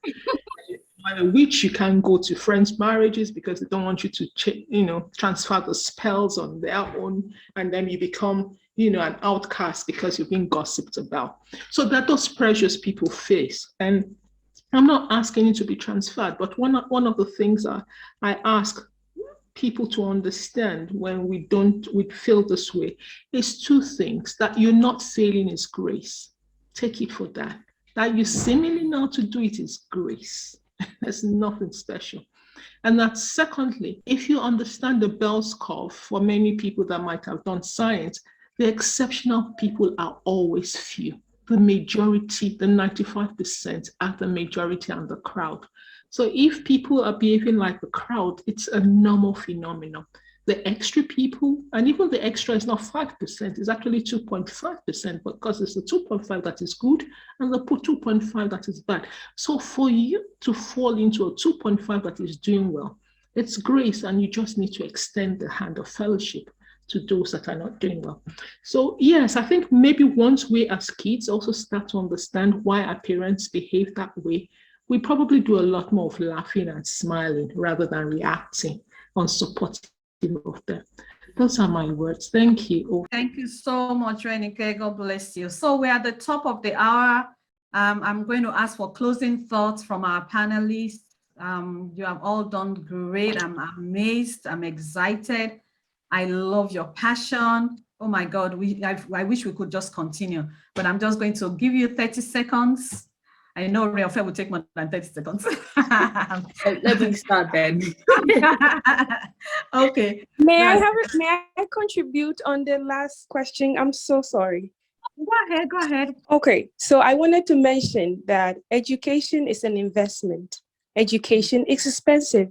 By which you can go to friends' marriages because they don't want you to, transfer the spells on their own, and then you become, an outcast because you've been gossiped about. So that those pressures people face, and I'm not asking you to be transferred, but one of the things I ask people to understand when we feel this way is two things: that you're not failing is grace. Take it for that. That you seemingly know to do it is grace. There's nothing special. And that secondly, if you understand the Bell's curve, for many people that might have done science, the exceptional people are always few. The majority, the 95%, are the majority and the crowd. So if people are behaving like the crowd, it's a normal phenomenon. The extra people, and even the extra is not 5%, it's actually 2.5%, because it's the 2.5 that is good and the 2.5 that is bad. So for you to fall into a 2.5 that is doing well, it's grace, and you just need to extend the hand of fellowship to those that are not doing well. So yes, I think maybe once we as kids also start to understand why our parents behave that way, we probably do a lot more of laughing and smiling rather than reacting unsupportive of them. Those are my words. Thank you. Thank you so much, Renike. God bless you. So we're at the top of the hour. I'm going to ask for closing thoughts from our panelists. You have all done great. I'm amazed. I'm excited. I love your passion. Oh my God, I wish we could just continue, but I'm just going to give you 30 seconds. I know Oriole Fair will take more than 30 seconds. Let me start then. Okay. May I contribute on the last question? I'm so sorry. Go ahead. Okay, so I wanted to mention that education is an investment. Education is expensive.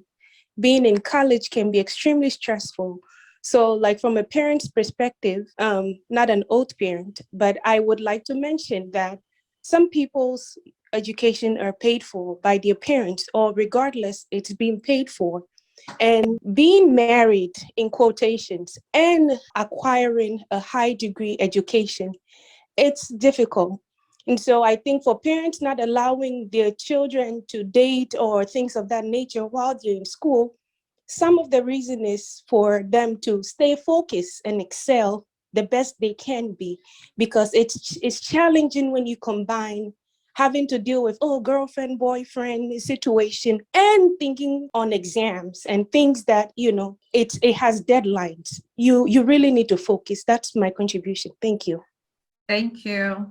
Being in college can be extremely stressful. So like from a parent's perspective, not an old parent, but I would like to mention that some people's education are paid for by their parents, or regardless, it's being paid for. And being married, in quotations, and acquiring a high degree education, it's difficult. And so I think for parents not allowing their children to date or things of that nature while they're in school, some of the reason is for them to stay focused and excel the best they can be, because it's challenging when you combine having to deal with, girlfriend, boyfriend situation, and thinking on exams and things that, it has deadlines. You really need to focus. That's my contribution. Thank you. Thank you.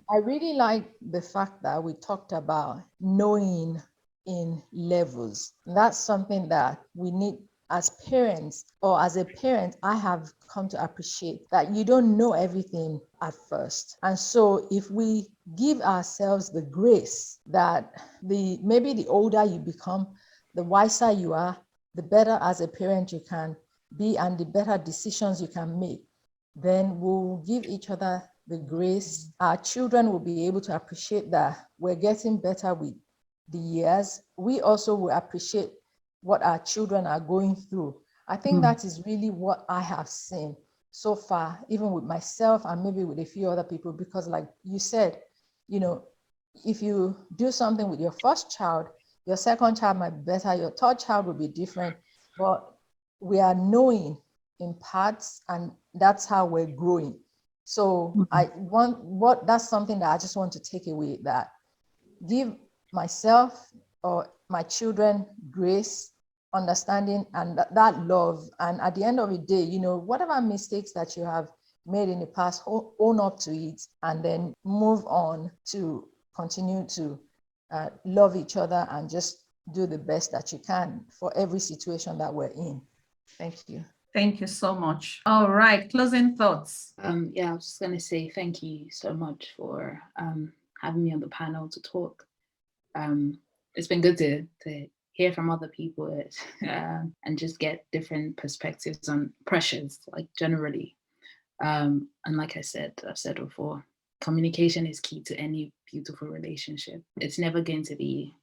I really like the fact that we talked about knowing in levels. That's something that we need as parents, or as a parent, I have come to appreciate that you don't know everything at first. And so if we give ourselves the grace that maybe the older you become, the wiser you are, the better as a parent you can be, and the better decisions you can make, then we'll give each other the grace. Our children will be able to appreciate that we're getting better with the years. We also will appreciate what our children are going through. I think that is really what I have seen so far, even with myself and maybe with a few other people, because like you said, if you do something with your first child, your second child might be better, your third child will be different, but we are knowing in parts, and that's how we're growing. So that's something that I just want to take away, that give myself or my children grace, understanding, and that love. And at the end of the day, whatever mistakes that you have made in the past, own up to it, and then move on to continue to love each other and just do the best that you can for every situation that we're in. Thank you. Thank you so much. All right, closing thoughts. I was just going to say thank you so much for having me on the panel to talk. It's been good to hear from other people and just get different perspectives on pressures, like generally. And like I've said before, communication is key to any beautiful relationship. It's never going to be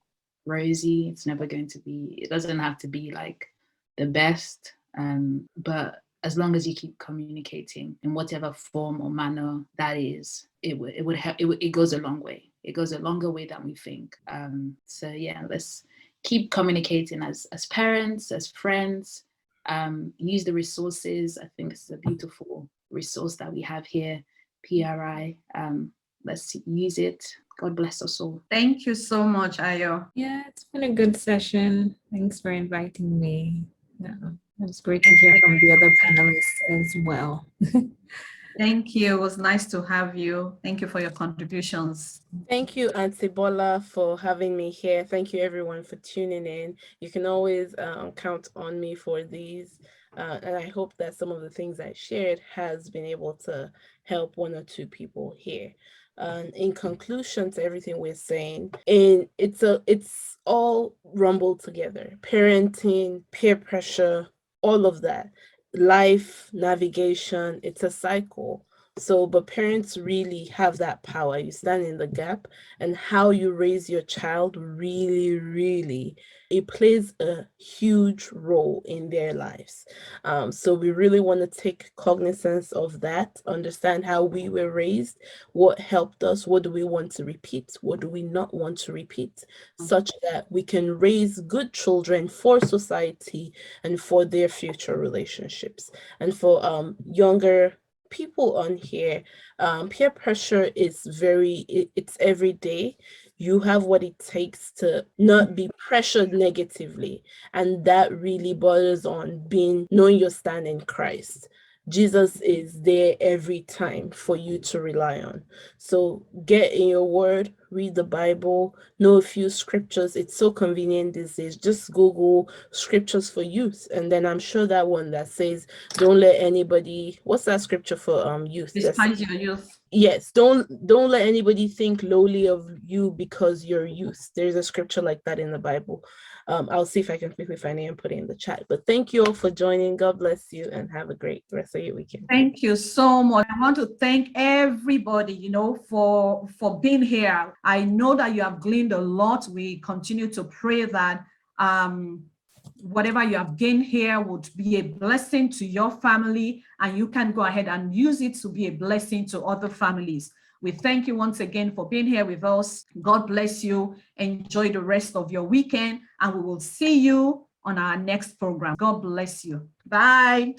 rosy. It doesn't have to be like the best. But as long as you keep communicating in whatever form or manner that is, it goes a long way. It goes a longer way than we think. So yeah, let's keep communicating as parents, as friends. Use the resources. I think it's a beautiful resource that we have here, PRI. Let's use it. God bless us all. Thank you so much, Ayo. Yeah, it's been a good session. Thanks for inviting me. Yeah, it was great to hear from the other panelists as well. Thank you. It was nice to have you. Thank you for your contributions. Thank you, Auntie Bola, for having me here. Thank you, everyone, for tuning in. You can always count on me for these. And I hope that some of the things I shared has been able to help one or two people here. In conclusion to everything we're saying, it's all rumbled together. Parenting, peer pressure, all of that. Life, navigation, it's a cycle. So, but parents really have that power. You stand in the gap, and how you raise your child really, it plays a huge role in their lives. So we really want to take cognizance of that, understand how we were raised, what helped us, what do we want to repeat, what do we not want to repeat, such that we can raise good children for society and for their future relationships. And for younger people on here, peer pressure is it's every day. You have what it takes to not be pressured negatively, and that really borders on knowing your stand in Christ. Jesus is there every time for you to rely on. So get in your word, read the Bible, know a few scriptures. It's so convenient these days. Just Google scriptures for youth. And then I'm sure that one that says, don't let anybody, what's that scripture for youth? Despise your youth. Yes, don't let anybody think lowly of you because you're youth. There's a scripture like that in the Bible. I'll see if I can quickly find it and put it in the chat. But thank you all for joining. God bless you and have a great rest of your weekend. Thank you so much. I want to thank everybody, for being here. I know that you have gleaned a lot. We continue to pray that whatever you have gained here would be a blessing to your family, and you can go ahead and use it to be a blessing to other families. We thank you once again for being here with us. God bless you. Enjoy the rest of your weekend, and we will see you on our next program. God bless you. Bye.